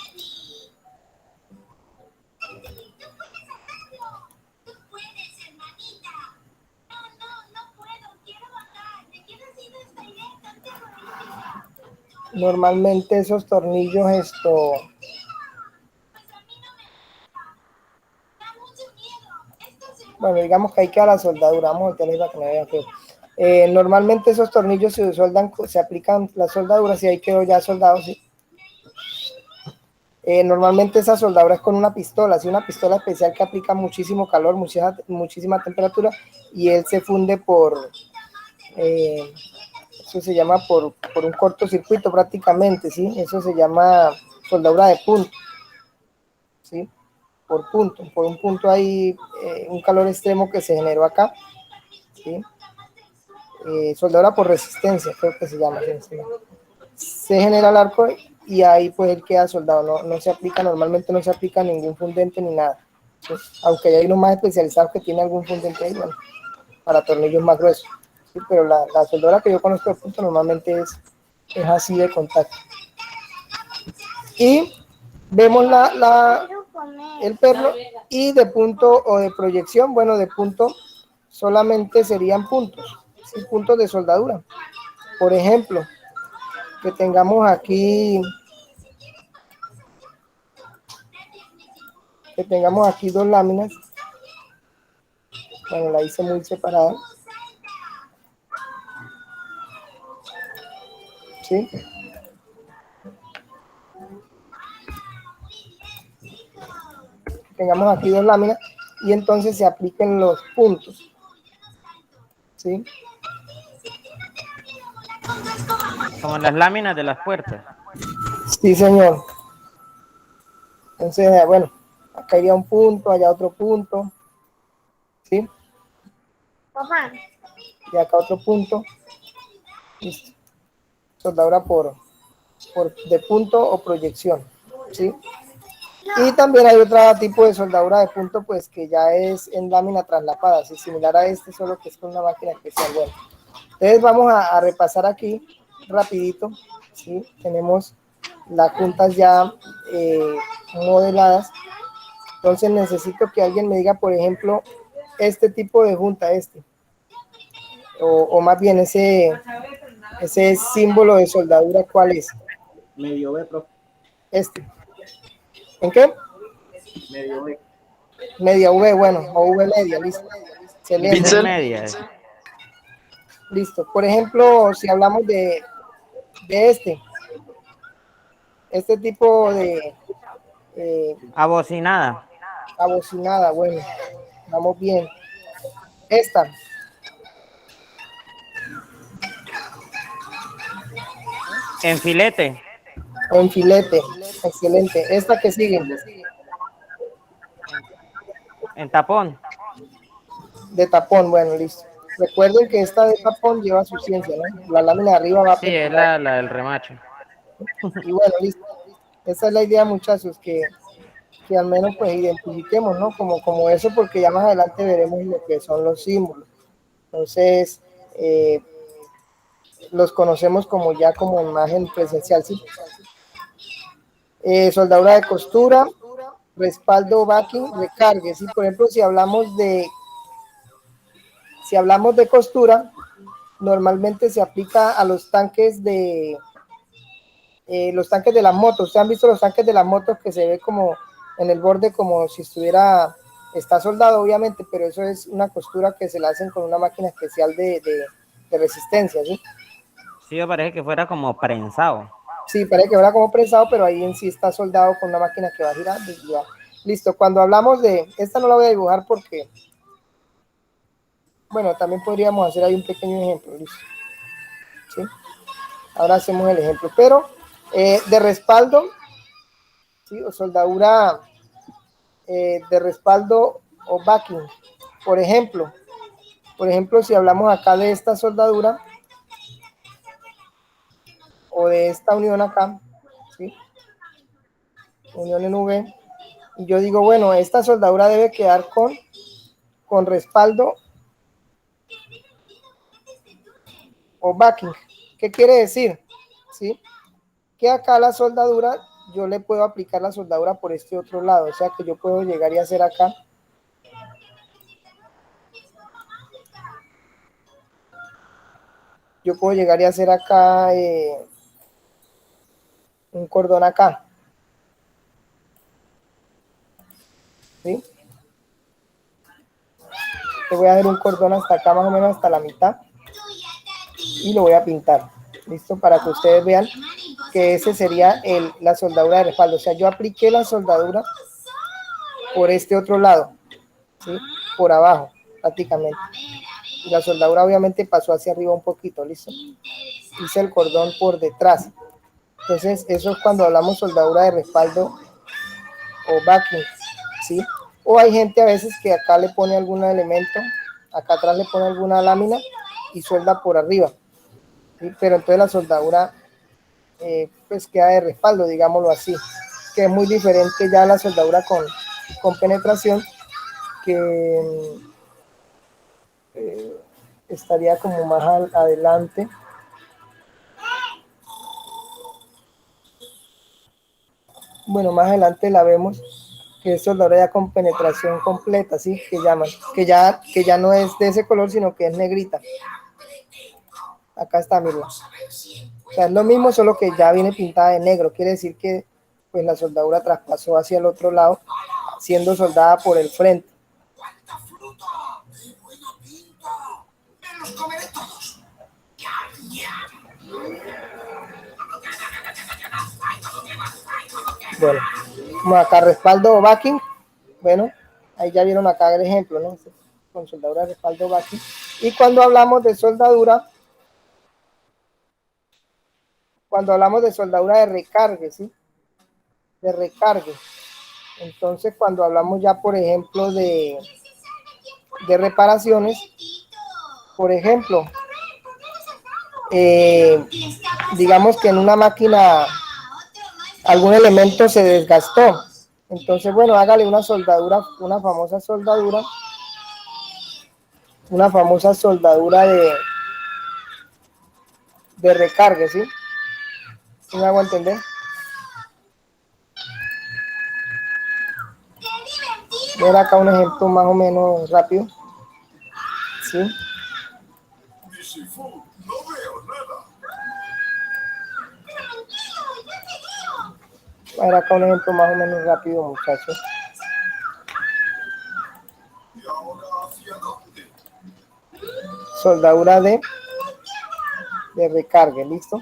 Speaker 1: esto, bueno, digamos que hay que a la soldadura, vamos a voltearle para que me vean feo. Normalmente esos tornillos se soldan, se aplican las soldaduras y ahí quedó ya soldado, ¿sí? Normalmente esa soldadura es con una pistola, ¿sí? Una pistola especial que aplica muchísimo calor, muchísima temperatura y él se funde eso se llama por un cortocircuito prácticamente, ¿sí? Eso se llama soldadura de punto, ¿sí? Por un punto hay un calor extremo que se generó acá, ¿sí? Soldadura por resistencia, creo que se llama, ¿sí? Se genera el arco y ahí pues él queda soldado, no se aplica, normalmente no se aplica ningún fundente ni nada, ¿sí? Aunque hay unos más especializados que tienen algún fundente ahí, bueno, para tornillos más gruesos, ¿sí? Pero la soldadura que yo conozco de punto normalmente es así de contacto. Y vemos el perno y de punto o de proyección, bueno, de punto solamente serían puntos, ¿sí? Puntos de soldadura. Por ejemplo, que tengamos aquí dos láminas, bueno, la hice muy separada, ¿sí? Tengamos aquí dos láminas y entonces se apliquen los puntos, ¿sí?
Speaker 2: Como las láminas de las puertas.
Speaker 1: Sí, señor. Entonces, bueno, acá iría un punto, allá otro punto, ¿sí? Y acá otro punto. Listo. Soldadura de punto o proyección, ¿sí? Y también hay otro tipo de soldadura de punto, pues que ya es en lámina traslapada, ¿sí? Similar a este, solo que es con una máquina especial. Bueno, entonces vamos a repasar aquí rapidito, ¿sí? Tenemos las puntas ya modeladas. Entonces necesito que alguien me diga, por ejemplo, este tipo de junta, o más bien ese símbolo de soldadura, ¿cuál es?
Speaker 4: Medio B, profe.
Speaker 1: Este. ¿En qué?
Speaker 4: Medio B.
Speaker 1: Media V, bueno, o V media, listo. Excelente.
Speaker 2: Esa es media.
Speaker 1: Listo. Por ejemplo, si hablamos de este tipo de
Speaker 2: Abocinada.
Speaker 1: abocinada, bueno, vamos bien. Esta,
Speaker 2: En filete.
Speaker 1: en filete, excelente. Esta que sigue,
Speaker 2: En tapón.
Speaker 1: de tapón, bueno, listo. Recuerden que esta de tapón lleva su ciencia, ¿no? La lámina de arriba va a
Speaker 2: Sí, es
Speaker 1: perforar.
Speaker 2: la del remache.
Speaker 1: Y bueno, listo. Esa es la idea, muchachos, que al menos pues identifiquemos, ¿no? Como eso, porque ya más adelante veremos lo que son los símbolos. Entonces, los conocemos como imagen presencial, ¿sí? Soldadura de costura, respaldo backing, recargue, ¿sí? Por ejemplo, si hablamos de costura, normalmente se aplica a los tanques de las motos. ¿Ustedes han visto los tanques de las motos que se ve como en el borde como si está soldado obviamente, pero eso es una costura que se la hacen con una máquina especial de resistencia, ¿sí?
Speaker 2: Sí, me parece que fuera como prensado.
Speaker 1: Sí, parece que ahora como prensado, pero ahí en sí está soldado con una máquina que va girando y ya. Listo, cuando hablamos esta no la voy a dibujar porque, bueno, también podríamos hacer ahí un pequeño ejemplo, listo. ¿Sí? Ahora hacemos el ejemplo, pero de respaldo, ¿sí? O soldadura de respaldo o backing. Por ejemplo, si hablamos acá de esta soldadura o de esta unión acá, ¿sí? Unión en V, y yo digo, bueno, esta soldadura debe quedar con respaldo o backing. ¿Qué quiere decir? ¿Sí? Que acá la soldadura, yo le puedo aplicar la soldadura por este otro lado, o sea que yo puedo llegar y hacer acá un cordón acá, ¿sí? Le voy a hacer un cordón hasta acá, más o menos hasta la mitad, y lo voy a pintar, listo, para que ustedes vean que ese sería la soldadura de respaldo. O sea, yo apliqué la soldadura por este otro lado, ¿sí? Por abajo, prácticamente. Y la soldadura obviamente pasó hacia arriba un poquito, listo. Hice el cordón por detrás. Entonces, eso es cuando hablamos soldadura de respaldo o backing, ¿sí? O hay gente a veces que acá le pone algún elemento, acá atrás le pone alguna lámina y suelda por arriba, ¿sí? Pero entonces la soldadura pues queda de respaldo, digámoslo así, que es muy diferente ya la soldadura con penetración, que estaría como más adelante. Bueno, más adelante la vemos, que es soldadura ya con penetración completa, ¿sí? Que llaman, que ya no es de ese color, sino que es negrita. Acá está, miren. O sea, es lo mismo, solo que ya viene pintada de negro. Quiere decir que pues la soldadura traspasó hacia el otro lado, siendo soldada por el frente. Bueno, como acá respaldo o backing. Bueno, ahí ya vieron acá el ejemplo, ¿no? Con soldadura de respaldo backing. Y cuando hablamos de soldadura de recargue, ¿sí? De recargue. Entonces, cuando hablamos ya, por ejemplo, de reparaciones, por ejemplo, digamos que en una máquina algún elemento se desgastó. Entonces, bueno, hágale una soldadura, una famosa soldadura de recargue, ¿sí? ¿Sí me hago entender? Ver acá un ejemplo más o menos rápido, ¿sí? A ver acá un ejemplo más o menos rápido, muchachos. Soldadura de recargue, ¿listo?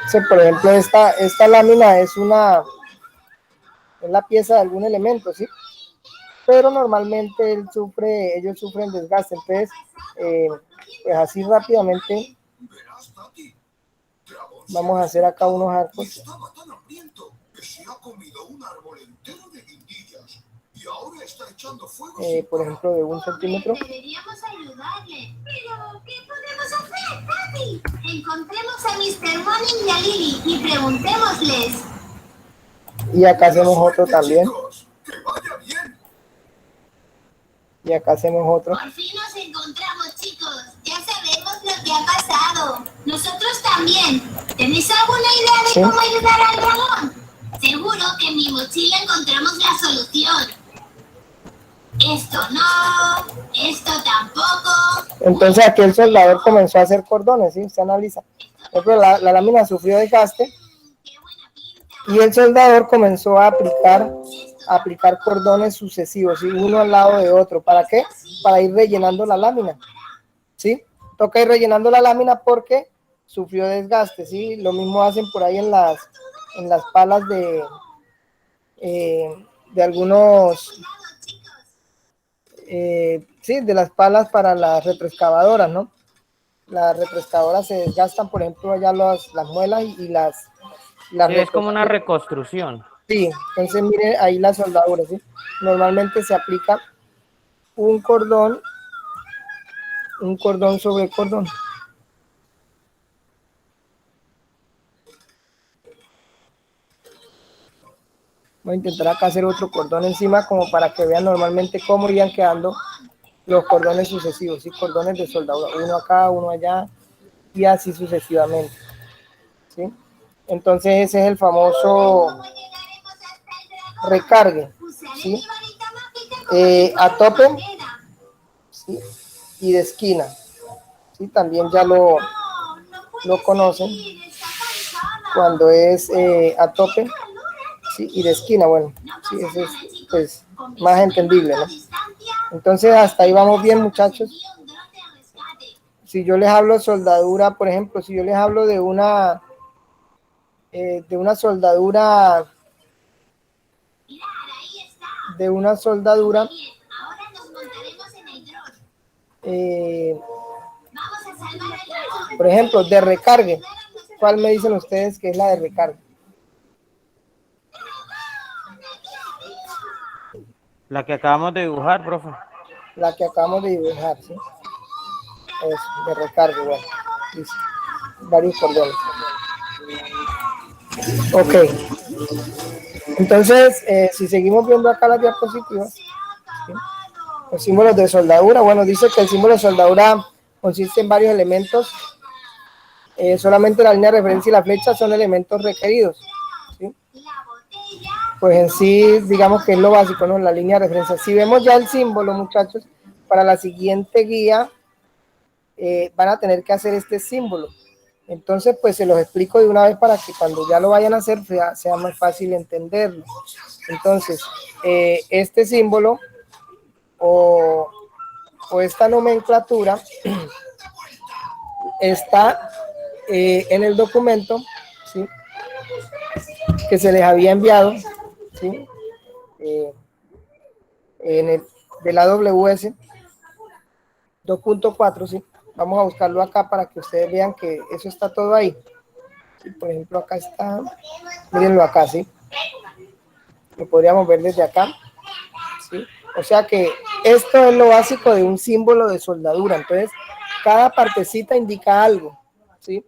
Speaker 1: Sí, por ejemplo, esta lámina es la pieza de algún elemento, ¿sí? Pero normalmente ellos sufren desgaste. Entonces, pues así rápidamente vamos a hacer acá unos arcos. Por ejemplo, de 1 centímetro.
Speaker 7: Deberíamos ayudarle. Pero, ¿qué podemos hacer, Papi? Encontremos a Mr. Morning y a Lily y preguntémosles.
Speaker 1: Y acá hacemos otro también. Y acá hacemos otro.
Speaker 7: Por fin nos encontramos, chicos. Ya sabemos lo que ha pasado. Nosotros también. ¿Tenéis alguna idea de cómo ayudar al dragón? Seguro que en mi mochila encontramos la solución. Esto no, esto tampoco.
Speaker 1: Entonces aquí el soldador comenzó a hacer cordones, ¿sí? Se analiza. Por ejemplo, la lámina sufrió desgaste y el soldador comenzó a aplicar cordones sucesivos, ¿sí? Uno al lado de otro. ¿Para qué? Para ir rellenando la lámina, ¿sí? Toca ir rellenando la lámina porque sufrió desgaste, ¿sí? Lo mismo hacen por ahí en las palas de algunos... sí, de las palas para las retroexcavadoras, ¿no? las refrescadoras se desgastan, por ejemplo, allá las muelas y las
Speaker 2: Sí, es como una
Speaker 1: reconstruyen.
Speaker 2: reconstrucción.
Speaker 1: Sí, entonces mire ahí la soldadura, ¿sí? Normalmente se aplica un cordón sobre cordón. Voy a intentar acá hacer otro cordón encima como para que vean normalmente cómo irían quedando los cordones sucesivos, ¿sí? Cordones de soldadura, uno acá, uno allá y así sucesivamente, ¿sí? Entonces ese es el famoso recargue, ¿sí? A tope, ¿sí? Y de esquina, ¿sí? También ya lo conocen cuando es a tope, ¿sí? Y de esquina, bueno, sí, eso es pues más entendible, ¿no? Entonces hasta ahí vamos bien, muchachos. Si yo les hablo de soldadura, por ejemplo, si yo les hablo de una soldadura por ejemplo, de recargue, ¿cuál me dicen ustedes que es la de recargue?
Speaker 2: La que acabamos de dibujar, profe.
Speaker 1: La que acabamos de dibujar, ¿sí? Es de recargue, bueno, listo. Varios cordones. Ok. Entonces, si seguimos viendo acá las diapositivas, ¿sí? Los símbolos de soldadura, bueno, dice que el símbolo de soldadura consiste en varios elementos. Solamente la línea de referencia y la flecha son elementos requeridos, ¿sí? Pues en sí, digamos que es lo básico, ¿no? La línea de referencia. Si vemos ya el símbolo, muchachos, para la siguiente guía, van a tener que hacer este símbolo. Entonces, pues se los explico de una vez para que cuando ya lo vayan a hacer sea más fácil entenderlo. Entonces, este símbolo o esta nomenclatura está en el documento, ¿sí? Que se les había enviado, ¿sí? De la AWS 2.4, ¿sí? Vamos a buscarlo acá para que ustedes vean que eso está todo ahí. ¿Sí? Por ejemplo, acá está, mírenlo acá, ¿sí? Lo podríamos ver desde acá, ¿sí? O sea que esto es lo básico de un símbolo de soldadura. Entonces, cada partecita indica algo, ¿sí?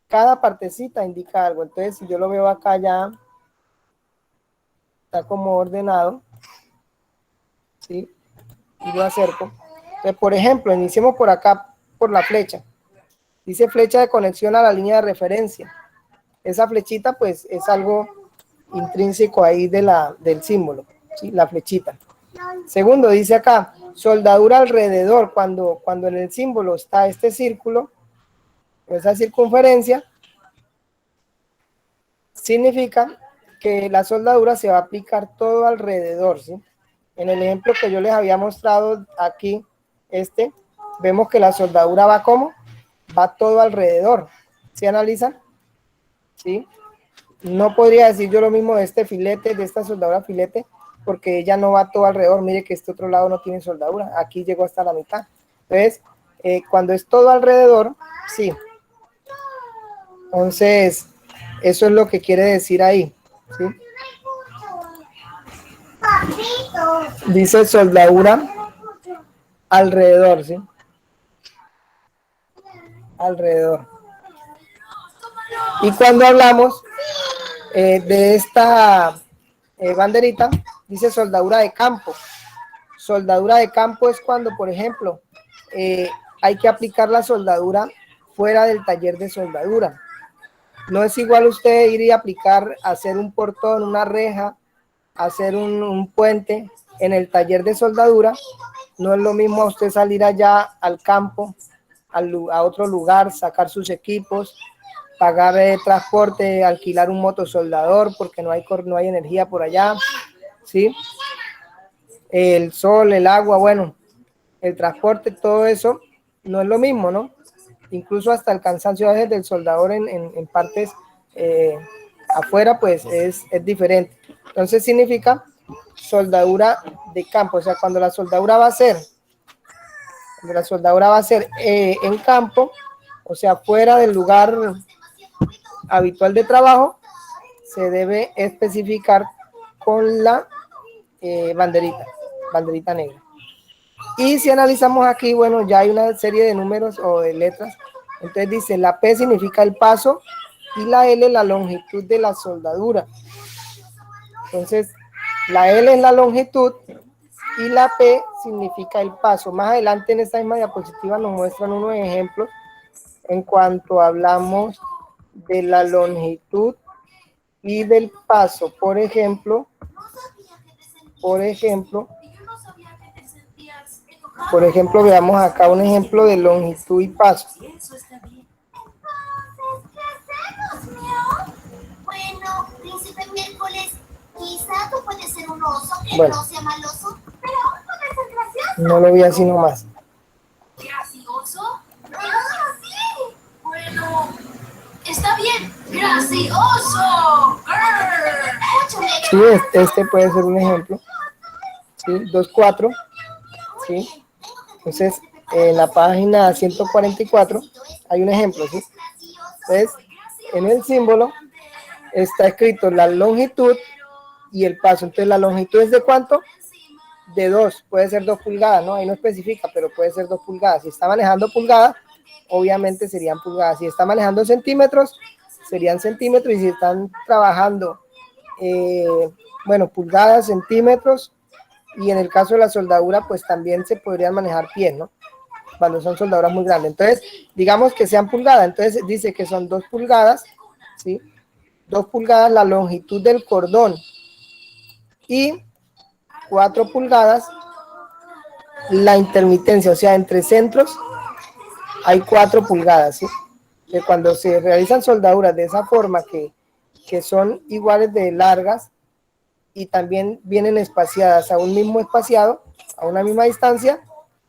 Speaker 1: Cada partecita indica algo. Entonces, si yo lo veo acá ya, está como ordenado, ¿sí? Y lo acerco. Entonces, por ejemplo, iniciemos por acá, por la flecha. Dice flecha de conexión a la línea de referencia. Esa flechita, pues, es algo intrínseco ahí del símbolo, ¿sí? La flechita. Segundo, dice acá, soldadura alrededor. Cuando en el símbolo está este círculo, esa circunferencia, significa que la soldadura se va a aplicar todo alrededor, ¿sí? En el ejemplo que yo les había mostrado aquí, vemos que la soldadura va ¿cómo? Va todo alrededor. ¿Sí analizan? ¿Sí? No podría decir yo lo mismo de este filete, de esta soldadura filete, porque ella no va todo alrededor. Mire que este otro lado no tiene soldadura. Aquí llegó hasta la mitad. Entonces, cuando es todo alrededor, sí. Entonces, eso es lo que quiere decir ahí, ¿sí? Dice soldadura alrededor, ¿sí? Alrededor. Y cuando hablamos de esta banderita, dice soldadura de campo. Soldadura de campo es cuando, por ejemplo, hay que aplicar la soldadura fuera del taller de soldadura. No es igual usted ir y aplicar, hacer un portón, una reja, hacer un puente en el taller de soldadura. No es lo mismo a usted salir allá al campo, a otro lugar, sacar sus equipos, pagar transporte, alquilar un motosoldador porque no hay energía por allá, ¿sí? El sol, el agua, bueno, el transporte, todo eso no es lo mismo, ¿no? Incluso hasta el cansancio a veces del soldador en partes afuera, pues es diferente. Entonces significa soldadura de campo, o sea, cuando la soldadura va a ser La soldadura va a ser en campo, o sea, fuera del lugar habitual de trabajo, se debe especificar con la banderita negra. Y si analizamos aquí, bueno, ya hay una serie de números o de letras. Entonces dice, la P significa el paso y la L la longitud de la soldadura. Entonces, la L es la longitud y la P significa el paso. Más adelante en esta misma diapositiva nos muestran unos ejemplos en cuanto hablamos de la longitud y del paso. Por ejemplo, veamos acá un ejemplo de longitud y paso.
Speaker 7: Bueno, Príncipe Miércoles, quizá tú puedes ser un oso que
Speaker 1: Bueno.
Speaker 7: no sea maloso, pero aún puedes ser gracioso.
Speaker 1: No lo vi así nomás.
Speaker 7: ¿Gracioso? ¡Ah, sí! Bueno, está bien, gracioso.
Speaker 1: Sí, este puede ser un ejemplo. Sí, 2, 4. Sí. Entonces, en la página 144 hay un ejemplo, ¿sí? Entonces, en el símbolo está escrito la longitud y el paso. Entonces, la longitud es de ¿cuánto? De 2. Puede ser 2 pulgadas, ¿no? Ahí no especifica, pero puede ser 2 pulgadas. Si está manejando pulgadas, obviamente serían pulgadas. Si está manejando centímetros, serían centímetros. Y si están trabajando, bueno, pulgadas, centímetros. Y en el caso de la soldadura, pues también se podrían manejar pies, ¿no? Cuando son soldaduras muy grandes. Entonces, digamos que sean pulgadas. Entonces, dice que son 2 pulgadas, ¿sí? 2 pulgadas la longitud del cordón. Y 4 pulgadas la intermitencia, o sea, entre centros hay 4 pulgadas, ¿sí? Que cuando se realizan soldaduras de esa forma, que son iguales de largas, y también vienen espaciadas a un mismo espaciado, a una misma distancia,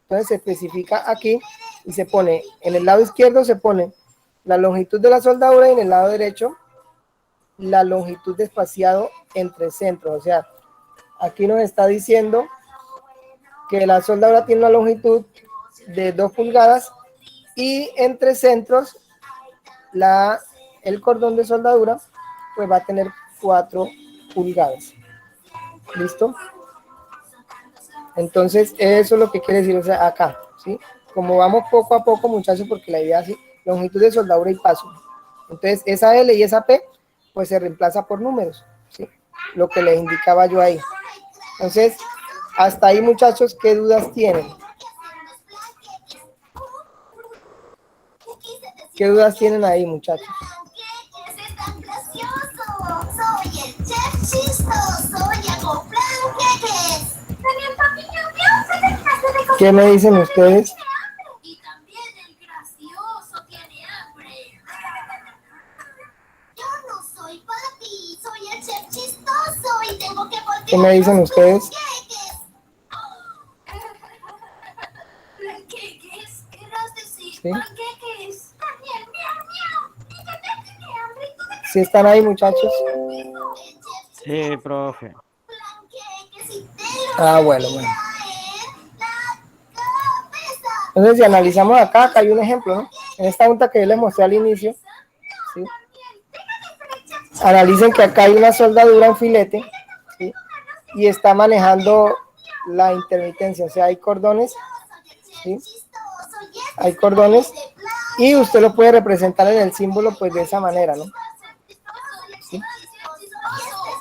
Speaker 1: entonces se especifica aquí y se pone, en el lado izquierdo se pone la longitud de la soldadura y en el lado derecho la longitud de espaciado entre centros. O sea, aquí nos está diciendo que la soldadura tiene una longitud de 2 pulgadas y entre centros el cordón de soldadura pues va a tener 4 pulgadas. ¿Listo? Entonces, eso es lo que quiere decir, o sea, acá, ¿sí? Como vamos poco a poco, muchachos, porque la idea es longitud de soldadura y paso. Entonces, esa L y esa P, pues se reemplaza por números, ¿sí? Lo que les indicaba yo ahí. Entonces, hasta ahí, muchachos, ¿qué dudas tienen? ¿Qué dudas tienen ahí, muchachos?
Speaker 7: Soy el chef chistoso y hago panqueques. También papi Lluvia,
Speaker 1: ¿Qué me dicen ustedes?
Speaker 7: y también el gracioso tiene hambre. Yo no soy papi, soy el chef chistoso y tengo que voltear.
Speaker 1: ¿Qué me dicen ustedes?
Speaker 7: Panqueques, querrás decir
Speaker 1: Sí.
Speaker 7: panqueques. También, miau, miau. Y también tiene hambre.
Speaker 1: ¿Sí están ahí, muchachos?
Speaker 2: Sí, profe.
Speaker 1: Ah, bueno. Entonces, si analizamos acá hay un ejemplo, ¿no? En esta junta que yo les mostré al inicio, ¿sí? Analicen que acá hay una soldadura en filete, ¿sí? Y está manejando la intermitencia, o sea, hay cordones, ¿sí? Hay cordones y usted lo puede representar en el símbolo, pues de esa manera, ¿no? ¿Sí?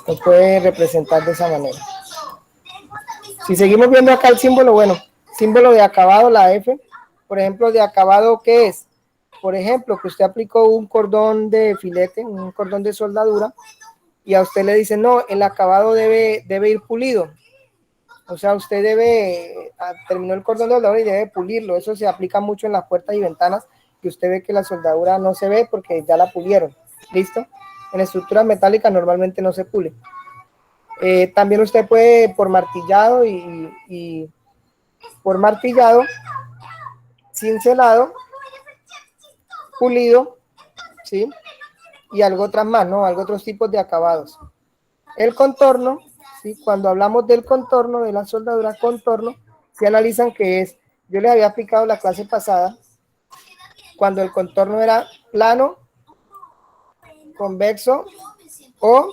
Speaker 1: Lo puede representar de esa manera. Si seguimos viendo acá el símbolo, bueno, símbolo de acabado, la F, por ejemplo, de acabado, ¿qué es? Por ejemplo, que usted aplicó un cordón de filete, un cordón de soldadura, y a usted le dicen, no, el acabado debe ir pulido. O sea, usted terminó el cordón de soldadura y debe pulirlo. Eso se aplica mucho en las puertas y ventanas, que usted ve que la soldadura no se ve porque ya la pulieron. ¿Listo? En estructuras metálicas normalmente no se pule. También usted puede por martillado y por martillado, cincelado, pulido, ¿sí? Y algo otras más, ¿no? Algo otros tipos de acabados. El contorno, ¿sí? Cuando hablamos del contorno, de la soldadura contorno, se analizan que es yo les había explicado la clase pasada, cuando el contorno era plano, convexo o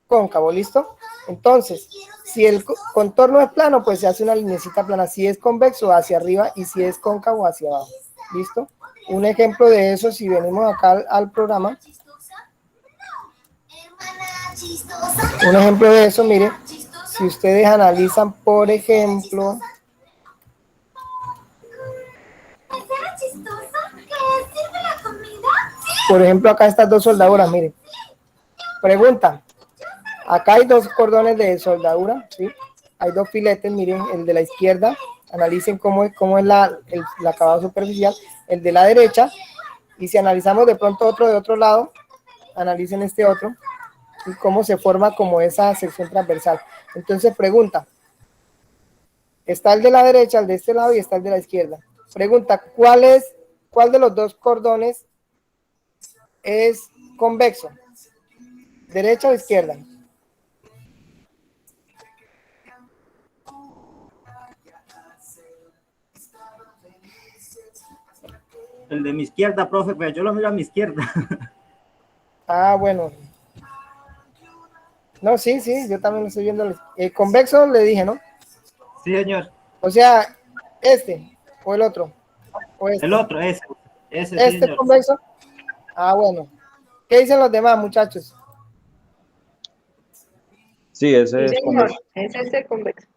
Speaker 1: cóncavo, ¿listo? Entonces, si el contorno es plano, pues se hace una linecita plana. Si es convexo, hacia arriba, y si es cóncavo, hacia abajo, ¿listo? Un ejemplo de eso, si venimos acá al programa, un ejemplo de eso, mire, si ustedes analizan, por ejemplo, acá estas dos soldaduras, miren. Pregunta, acá hay dos cordones de soldadura, ¿sí? Hay dos filetes, miren, el de la izquierda, analicen cómo es el acabado superficial, el de la derecha, y si analizamos de pronto otro de otro lado, analicen este otro, y cómo se forma como esa sección transversal. Entonces pregunta, está el de la derecha, el de este lado, y está el de la izquierda. Pregunta, ¿cuál de los dos cordones es convexo? ¿Derecha o izquierda?
Speaker 4: El de mi izquierda, profe, pero yo lo miro a mi izquierda.
Speaker 1: Ah, bueno. No, sí, yo también lo estoy viendo. Convexo le dije, ¿no?
Speaker 4: Sí, señor.
Speaker 1: O sea, este o el otro. O este.
Speaker 4: El otro, ese sí,
Speaker 1: ¿Este
Speaker 4: señor.
Speaker 1: convexo? Ah, bueno. ¿Qué dicen los demás, muchachos?
Speaker 3: Sí, ese
Speaker 8: Sí,
Speaker 3: es
Speaker 8: señor,
Speaker 3: convexo.
Speaker 8: ese es el convexo.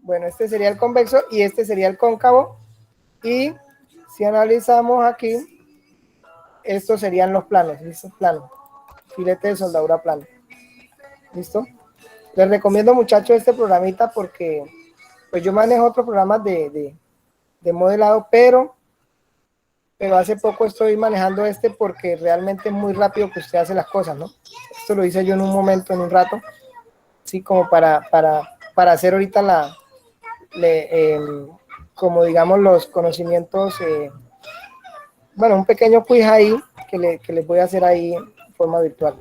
Speaker 1: Bueno, este sería el convexo y este sería el cóncavo. Y si analizamos aquí, estos serían los planos. ¿Listo? Plano. Filete de soldadura plano. ¿Listo? Les recomiendo, muchachos, este programita porque pues yo manejo otros programas de modelado, pero hace poco estoy manejando este porque realmente es muy rápido que usted hace las cosas, ¿no? Esto lo hice yo en un momento, en un rato, sí, como para hacer ahorita como digamos los conocimientos, bueno, un pequeño quiz ahí que les voy a hacer ahí en forma virtual.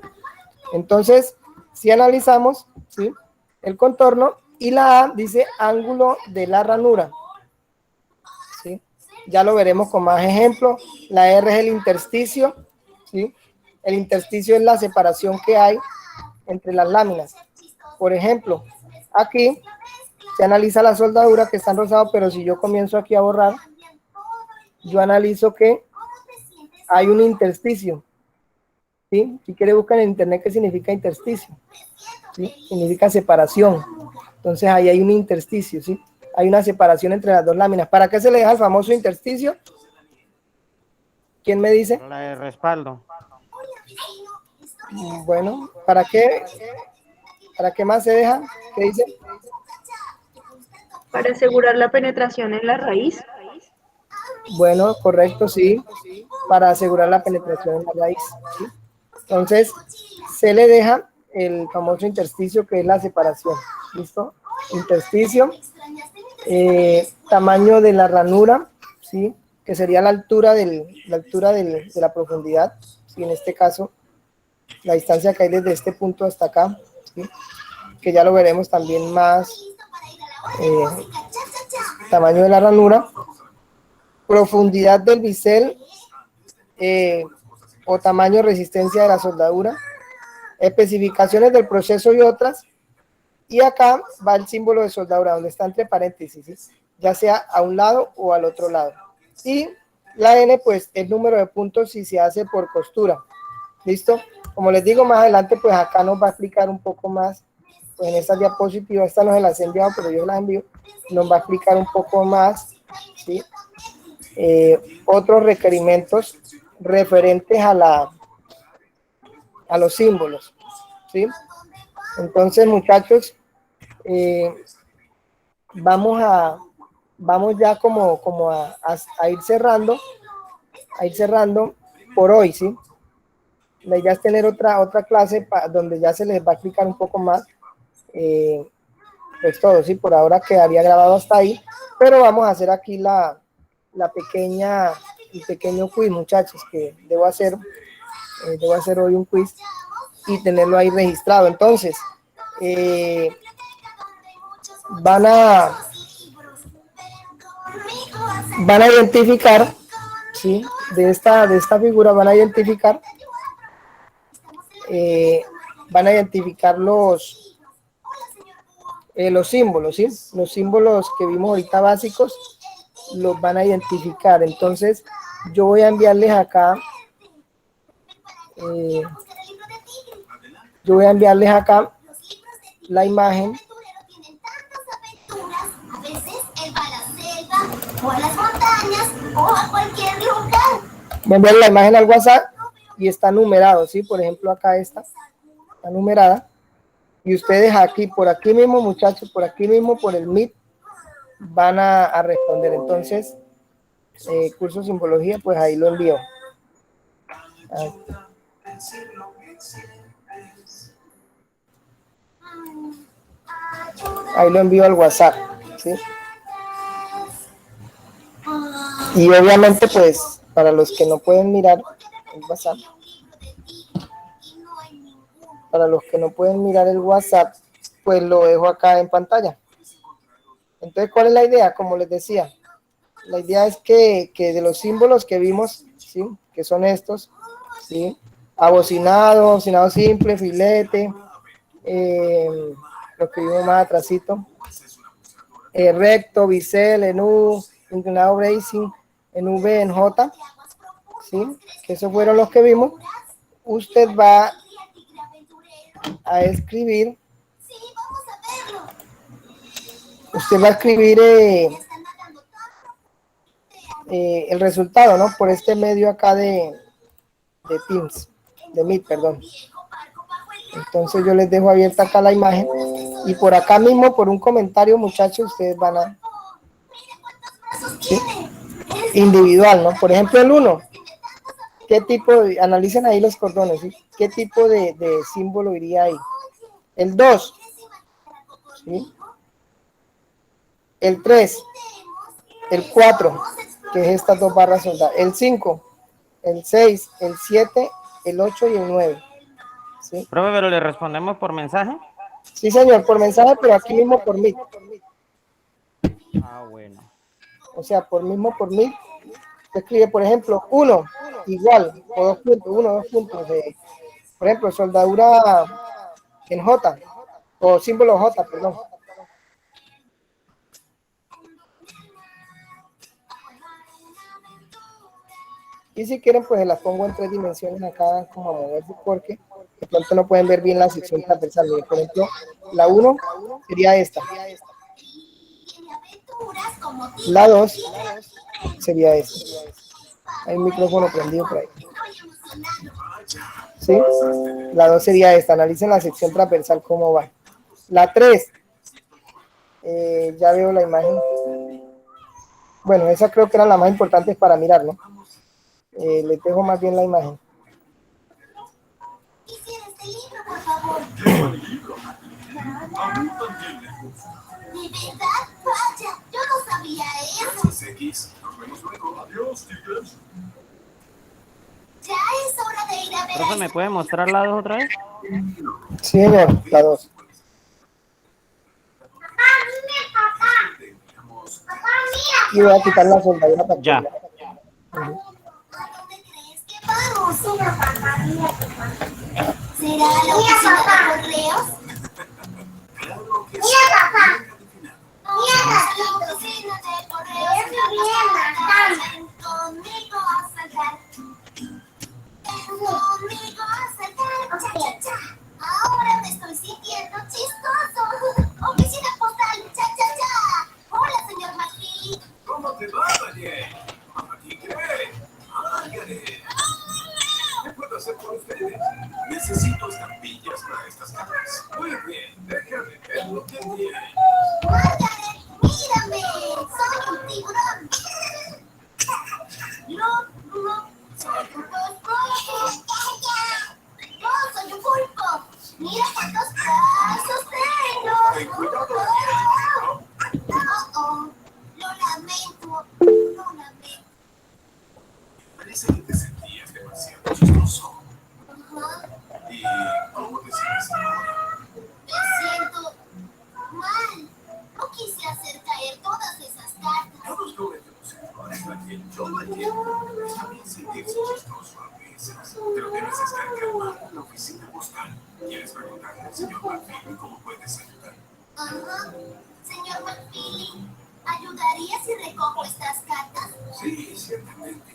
Speaker 1: Entonces, si analizamos, ¿sí?, el contorno, y la A dice ángulo de la ranura, ¿sí? Ya lo veremos con más ejemplos. La R es el intersticio, ¿sí? El intersticio es la separación que hay entre las láminas. Por ejemplo, aquí se analiza la soldadura que está en rosado, pero si yo comienzo aquí a borrar, yo analizo que hay un intersticio, ¿sí? Si quiere buscar en internet qué significa intersticio, ¿sí? Significa separación. Entonces ahí hay un intersticio, ¿sí? Hay una separación entre las dos láminas. ¿Para qué se le deja el famoso intersticio? ¿Quién me dice?
Speaker 2: La de respaldo.
Speaker 1: Bueno, ¿para qué? ¿Para qué más se deja? ¿Qué dice?
Speaker 8: Para asegurar la penetración en la raíz.
Speaker 1: Bueno, correcto, sí. Para asegurar la penetración en la raíz, ¿sí? Entonces, se le deja el famoso intersticio, que es la separación. ¿Listo? Intersticio. Tamaño de la ranura, ¿sí?, que sería la altura de la profundidad, ¿sí? En este caso, la distancia que hay desde este punto hasta acá, ¿sí?, que ya lo veremos también más. Tamaño de la ranura, profundidad del bisel, o tamaño de resistencia de la soldadura, especificaciones del proceso y otras. Y acá va el símbolo de soldadura, donde está entre paréntesis, ¿sí?, ya sea a un lado o al otro lado. Y la N, pues, es número de puntos si se hace por costura. ¿Listo? Como les digo, más adelante, pues acá nos va a explicar un poco más, pues en estas diapositivas, estas no se las he enviado, pero yo las envío, nos va a explicar un poco más, ¿sí?, otros requerimientos referentes a los símbolos, ¿sí? Entonces, muchachos, vamos ya como a ir cerrando por hoy, ¿sí? La idea es tener otra clase donde ya se les va a explicar un poco más, pues todo, ¿sí? Por ahora quedaría grabado hasta ahí, pero vamos a hacer aquí el pequeño quiz, muchachos, que debo hacer hoy un quiz y tenerlo ahí registrado. Entonces, van a van a identificar, ¿sí? De esta figura van a identificar los símbolos, ¿sí? Los símbolos que vimos ahorita básicos los van a identificar. Entonces yo voy a enviarles acá la imagen.
Speaker 7: A veces él va a la selva, o a las montañas, o a cualquier lugar.
Speaker 1: Voy a enviar la imagen al WhatsApp y está numerado, ¿sí? Por ejemplo, acá está numerada. Y ustedes aquí, por aquí mismo, muchachos, por aquí mismo, por el Meet, van a responder. Entonces, curso simbología, pues ahí lo envío. Ahí lo envío al WhatsApp, ¿sí? Y obviamente, pues, para los que no pueden mirar el WhatsApp, pues lo dejo acá en pantalla. Entonces, ¿cuál es la idea? Como les decía, la idea es que de los símbolos que vimos, ¿sí? Que son estos, ¿sí? Abocinado simple, filete, lo que vimos más atrásito, recto, bisel, en U, inclinado bracing, en V, en J, ¿sí? Que esos fueron los que vimos. Usted va a escribir, el resultado, ¿no? Por este medio acá de Teams, de Meet, perdón. Entonces yo les dejo abierta acá la imagen y por acá mismo, por un comentario, muchachos, ustedes van a, ¿sí? Individual, ¿no? Por ejemplo, el 1, ¿qué tipo analicen ahí los cordones, ¿sí? ¿Qué tipo de símbolo iría ahí? El 2, ¿sí? El 3, el 4, que es estas dos barras soldadas, el 5, el 6, el 7, el 8 y el 9. ¿Sí?
Speaker 2: Profe, pero le respondemos por mensaje.
Speaker 1: Sí, señor, por mensaje, pero aquí mismo por Meet.
Speaker 2: Ah, bueno.
Speaker 1: O sea, por Meet, se escribe, por ejemplo, 1, igual, o 2 puntos, 1, 2 puntos. Por ejemplo, soldadura en J, o símbolo J, perdón. Y si quieren, pues las pongo en 3 dimensiones acá, como a moverse, porque de pronto no pueden ver bien la sección transversal. Por ejemplo, la 1 sería esta. La 2 sería esta. Hay un micrófono prendido por ahí. ¿Sí? La 2 sería esta. Analicen la sección transversal cómo va. La 3, ya veo la imagen. Bueno, esa creo que eran las más importantes para mirar, ¿no? Les dejo más bien la imagen.
Speaker 7: Quisiera este libro, por favor. ¿De verdad? Vaya, yo no sabía eso. Ya es hora de ir a ver.
Speaker 2: Profe, ¿me puede mostrar la 2 otra vez?
Speaker 1: Sí, señor, la 2.
Speaker 7: Papá, mira, papá. Papá, mira.
Speaker 1: Y voy a quitar la soldadura para
Speaker 2: Ya.
Speaker 7: ¿A dónde crees que vamos? Mira, papá, mira, papá. ¿Será la oficina de correos? Mira, papá. Mira, la oficina de correos. Ven conmigo a saltar. Ven conmigo a saltar. Cha, cha, cha. Ahora me estoy sintiendo chistoso. Oficina postal. Cha, cha, cha. Hola, señor McGee.
Speaker 9: ¿Cómo te va, Daniel? ¿Aquí qué? Margaret. ¿Qué puedo hacer por ustedes? Necesito estampillas para estas caras. Muy bien, déjame ver lo que tiene.
Speaker 7: Margaret, mírame. Soy un tiburón. No, no. Soy un pulpo. No, soy un pulpo. Mira cuántos brazos tengo.
Speaker 9: Ten cuidado, Daniel.
Speaker 7: Oh, lo lamento. Lo lamento.
Speaker 9: Parece que te sentías demasiado chistoso.
Speaker 7: Ajá.
Speaker 9: ¿Y cómo te sientes ahora?
Speaker 7: Me siento mal.
Speaker 9: preguntarle al señor McFeely cómo puedes ayudar.
Speaker 7: Ajá. Señor McFeely, ¿ayudaría si recojo estas cartas?
Speaker 9: Sí, ciertamente.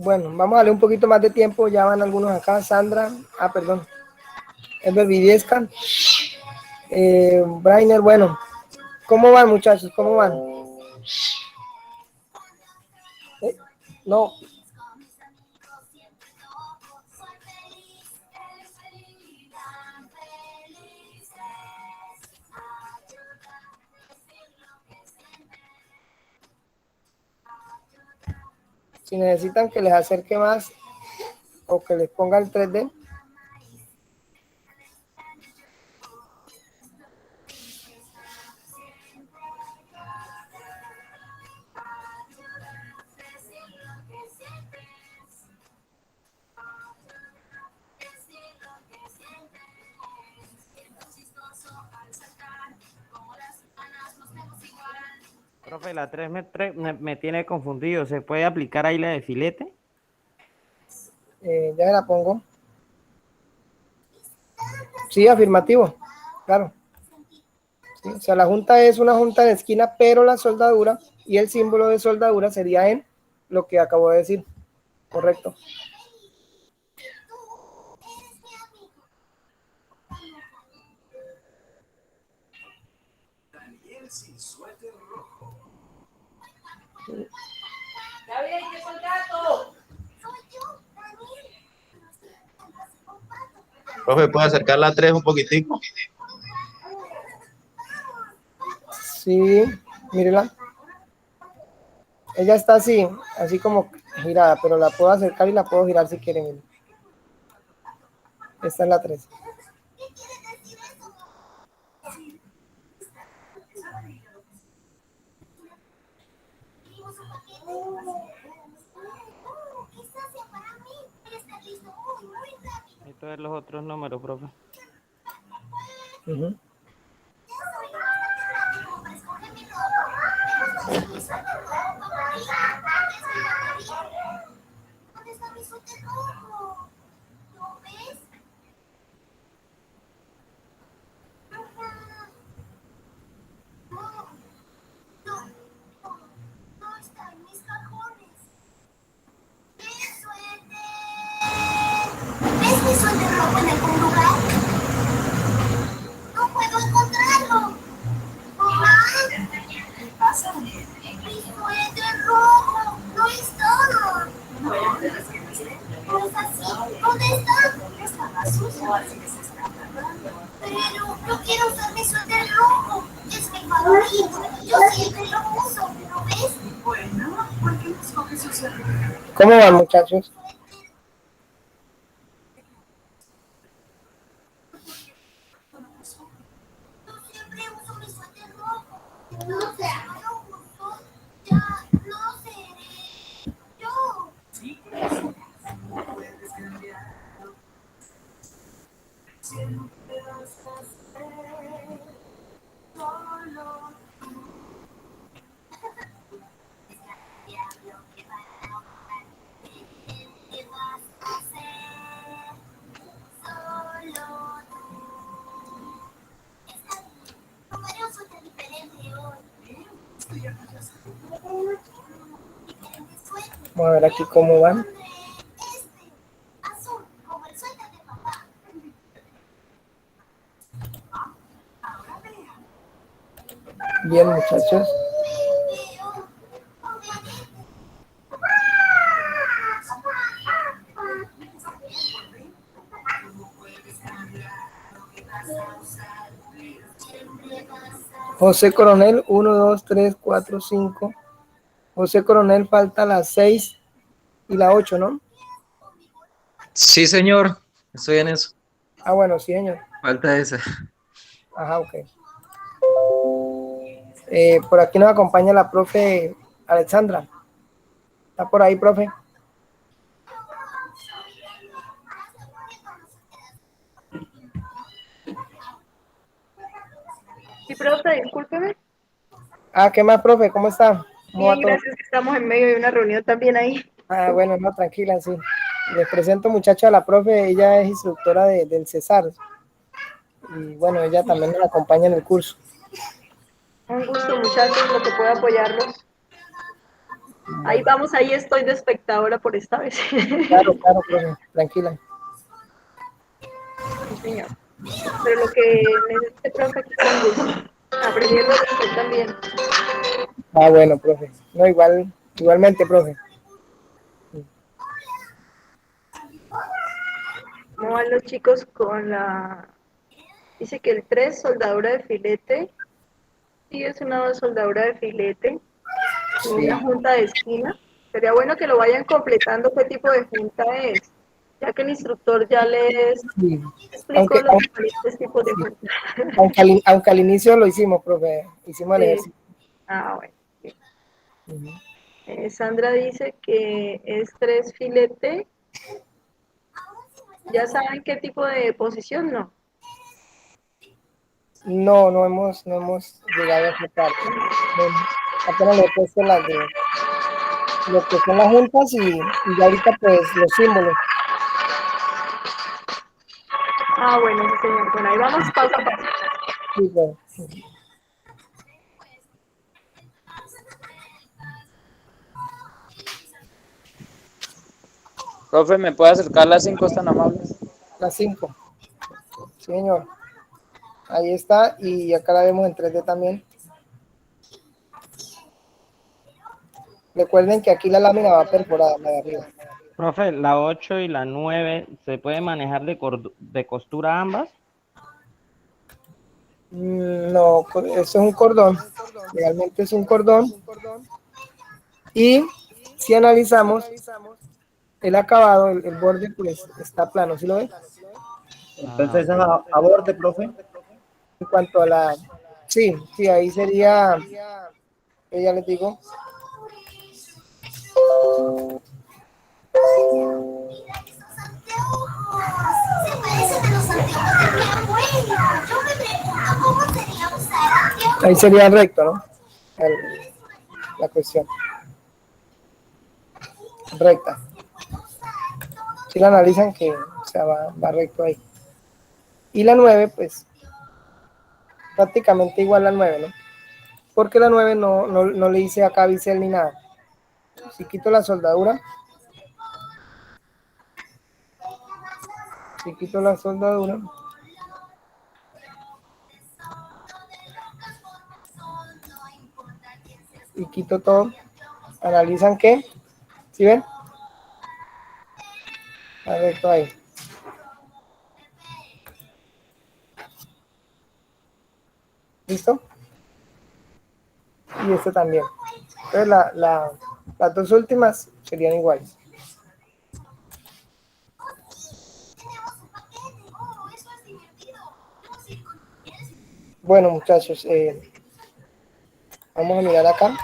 Speaker 1: Bueno, vamos a darle un poquito más de tiempo, ya van algunos acá, Sandra, perdón, Ever Viviesca, Brainer, bueno, ¿cómo van muchachos? ¿Cómo van? No. Si necesitan que les acerque más o que les ponga el 3D.
Speaker 2: Profe, la 3 me tiene confundido. ¿Se puede aplicar ahí la de filete?
Speaker 1: Ya la pongo. Sí, afirmativo, claro. Sí, o sea, la junta es una junta de esquina, pero la soldadura y el símbolo de soldadura sería en lo que acabo de decir. Correcto.
Speaker 9: Daniel sin suéter rojo.
Speaker 10: Gabriel, ¿qué fue el gato?
Speaker 6: Profe, ¿puede acercar la 3 un poquitico?
Speaker 1: Sí, mírela. Ella está así, así como girada, pero la puedo acercar y la puedo girar si quieren. Miren. Esta es la 3.
Speaker 2: Esto es los otros números, profe.
Speaker 1: Uh-huh.
Speaker 7: ¿Dónde está mi suéter rojo? ¿Lo ves? No está en mis cajones. ¿Mi suéter? ¿Ves mi suéter rojo en algún lugar? No puedo encontrarlo. Mamá. ¿Qué pasa? Mi suéter rojo. No está. ¿No es así? ¿Dónde está? Estaba sucio, así que se está tratando. Pero no quiero usar mi suéter rojo. Es mi favorito. Yo siempre lo uso. ¿Lo ves?
Speaker 9: Bueno, ¿por qué no escoges su suéter?
Speaker 1: ¿Cómo van, muchachos?
Speaker 7: Yo siempre uso mi suéter rojo. No sé, no lo uso. Ya no seré yo.
Speaker 9: Sí,
Speaker 1: Vamos a ver aquí cómo van. Bien, muchachos. José Coronel, 1, 2, 3, 4, 5. José Coronel, falta la 6 y la 8, ¿no?
Speaker 3: Sí, señor. Estoy en eso.
Speaker 1: Ah, bueno, sí, señor.
Speaker 3: Falta esa.
Speaker 1: Ajá, ok. Por aquí nos acompaña la profe Alexandra. ¿Está por ahí, profe?
Speaker 8: Sí, profe, discúlpeme.
Speaker 1: Ah, ¿qué más, profe? ¿Cómo está? ¿Cómo va
Speaker 8: Bien,
Speaker 1: todo?
Speaker 8: gracias, que estamos en medio de una reunión también ahí.
Speaker 1: Ah, bueno, no, tranquila, sí. Les presento, muchachos, a la profe. Ella es instructora del Cesar. Y bueno, ella también nos acompaña en el curso.
Speaker 8: Un gusto, muchachos, lo que pueda apoyarlos. Ahí vamos, ahí estoy de espectadora por esta vez.
Speaker 1: Claro, claro, profe, tranquila.
Speaker 8: Sí, señor. Pero lo que necesite, profe, aquí con gusto. Aprendiendo de usted también.
Speaker 1: Ah, bueno, profe. No, igualmente, profe.
Speaker 8: ¿Cómo van los chicos con la... Dice que el 3, soldadura de filete. Sí, es una soldadura de filete.
Speaker 1: Sí.
Speaker 8: Una junta de esquina. Sería bueno que lo vayan completando qué tipo de junta es, ya que el instructor ya les
Speaker 1: Sí.
Speaker 8: explicó los diferentes tipos de junta.
Speaker 1: Aunque al inicio lo hicimos, profe. Hicimos el
Speaker 8: Sí.
Speaker 1: ejercicio.
Speaker 8: Ah, bueno. Sí.
Speaker 1: Uh-huh.
Speaker 8: Sandra dice que es 3 filete. ¿Ya saben qué tipo de posición? No.
Speaker 1: No hemos llegado a esa parte. Apenas le he puesto las de lo que son las juntas y ya ahorita pues los símbolos.
Speaker 8: Ah, bueno, sí, señor. Bueno, ahí vamos paso a paso.
Speaker 1: Sí, pues.
Speaker 3: Profe, ¿me puede acercar las 5 tan amables?
Speaker 1: Las 5. Sí, señor. Ahí está. Y acá la vemos en 3D también. Recuerden que aquí la lámina va perforada, la de arriba.
Speaker 2: Profe, la 8 y la 9, ¿se puede manejar de costura ambas?
Speaker 1: No, eso es un cordón. Realmente es un cordón. Y si analizamos el acabado, el borde, pues está plano. ¿Sí lo ves?
Speaker 4: Entonces, aborte, profe.
Speaker 1: En cuanto a la... Sí, ahí sería... Ya les digo. Ahí sería recto, ¿no? La cuestión. Recta. Si la analizan que o sea, va recto ahí. Y la 9, pues, prácticamente igual a la 9, ¿no? Porque la 9 no le hice acá bisel ni nada. Si quito la soldadura, y quito todo, analizan que, ¿sí ven? Recto ahí. ¿Listo? Y este también. Entonces las dos últimas serían iguales. Bueno, muchachos, vamos a mirar acá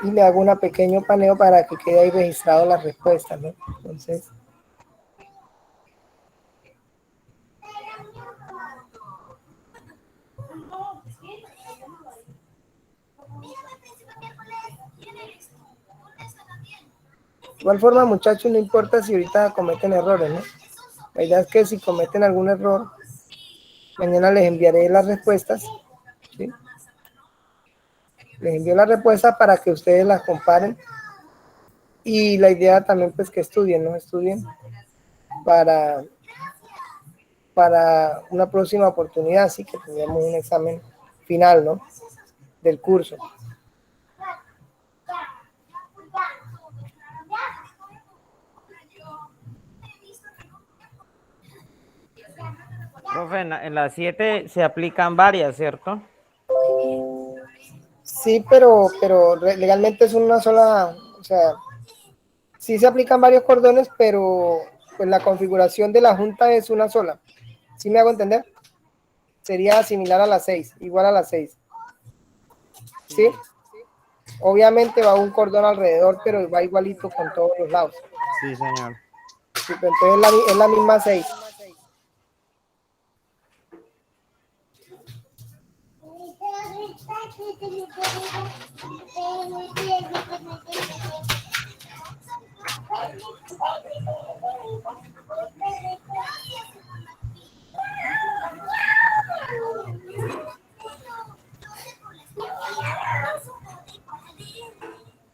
Speaker 1: y le hago un pequeño paneo para que quede ahí registrado las respuestas, ¿no? Entonces, igual forma, muchachos, no importa si ahorita cometen errores, ¿no? La idea es que si cometen algún error, mañana les enviaré las respuestas, ¿sí? Les envío las respuestas para que ustedes las comparen. Y la idea también, pues, que estudien, ¿no? Estudien para una próxima oportunidad, así que tendremos un examen final, ¿no? Del curso.
Speaker 2: Profe, en la 7 se aplican varias, ¿cierto?
Speaker 1: Sí, pero legalmente es una sola, o sea, sí se aplican varios cordones, pero pues la configuración de la junta es una sola. ¿Sí me hago entender? Sería similar a las 6, igual a las 6. ¿Sí? Obviamente va un cordón alrededor, pero va igualito con todos los lados.
Speaker 2: Sí, señor.
Speaker 1: Sí, pero entonces es la misma 6.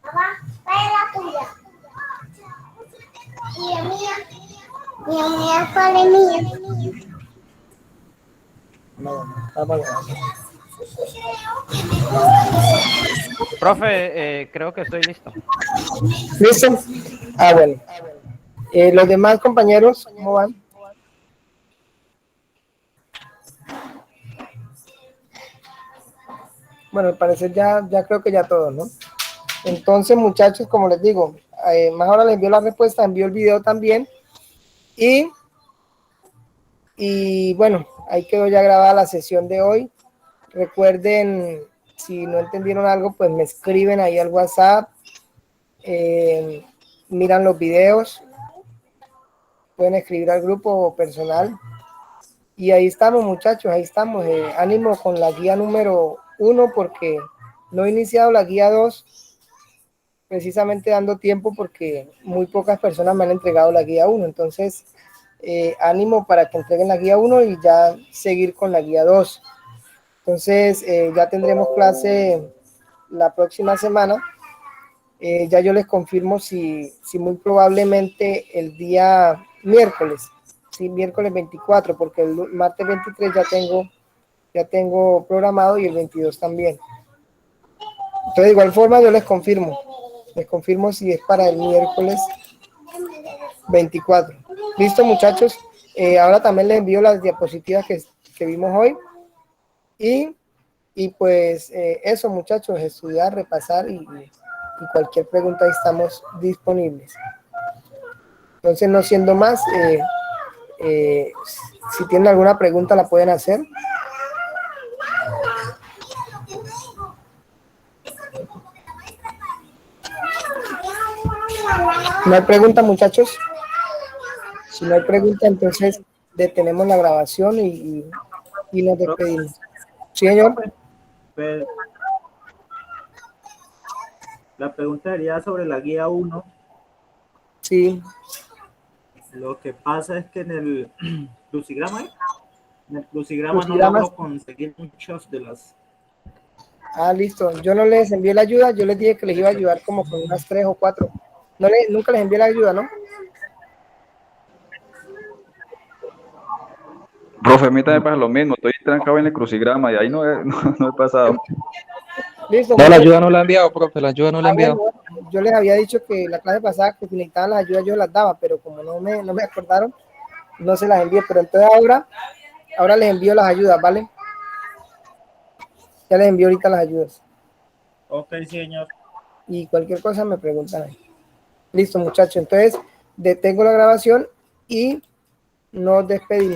Speaker 7: Mamá, trae la tuya. Y la mía. Mía, ¿cuál es mía?
Speaker 2: Profe, creo que estoy listo.
Speaker 1: ¿Listo? Ah, bueno. Los demás compañeros, ¿cómo van? Bueno, al parecer ya creo que ya todos, ¿no? Entonces, muchachos, como les digo, más ahora les envío la respuesta, envío el video también. Y bueno, ahí quedó ya grabada la sesión de hoy. Recuerden, si no entendieron algo, pues me escriben ahí al WhatsApp. Miran los videos. Pueden escribir al grupo personal. Y ahí estamos, muchachos, ahí estamos. Ánimo con la guía número 1 porque no he iniciado la guía 2, precisamente dando tiempo porque muy pocas personas me han entregado la guía 1. Entonces, ánimo para que entreguen la guía 1 y ya seguir con la guía 2. Entonces, ya tendremos clase la próxima semana. Ya yo les confirmo si muy probablemente el día miércoles, sí, miércoles 24, porque el martes 23 ya tengo programado y el 22 también. Entonces, de igual forma, yo les confirmo si es para el miércoles 24. Listo, muchachos. Ahora también les envío las diapositivas que vimos hoy. Y pues eso, muchachos, estudiar, repasar y cualquier pregunta ahí estamos disponibles. Entonces, no siendo más, si tienen alguna pregunta la pueden hacer. ¿No hay pregunta, muchachos? Si no hay pregunta, entonces detenemos la grabación y nos despedimos. ¿Sí, señor?
Speaker 4: Pues, la pregunta sería sobre la guía 1.
Speaker 1: Sí.
Speaker 4: Lo que pasa es que en el crucigrama no logro conseguir muchos de las...
Speaker 1: Ah, listo. Yo no les envié la ayuda, yo les dije que les iba a ayudar como con unas 3 o 4. Nunca les envié la ayuda, ¿no?
Speaker 5: Profe, a mí también pasa lo mismo, estoy trancado en el crucigrama y ahí no he pasado.
Speaker 1: Listo.
Speaker 3: No, la ayuda no la he enviado, profe, la ayuda no la he enviado.
Speaker 1: Bueno, yo les había dicho que la clase pasada que si necesitaban las ayudas yo las daba, pero como no me acordaron, no se las envié. Pero entonces ahora les envío las ayudas, ¿vale? Ya les envío ahorita las ayudas.
Speaker 4: Ok, señor.
Speaker 1: Y cualquier cosa me preguntan ahí. Listo, muchachos. Entonces, detengo la grabación y nos despedimos.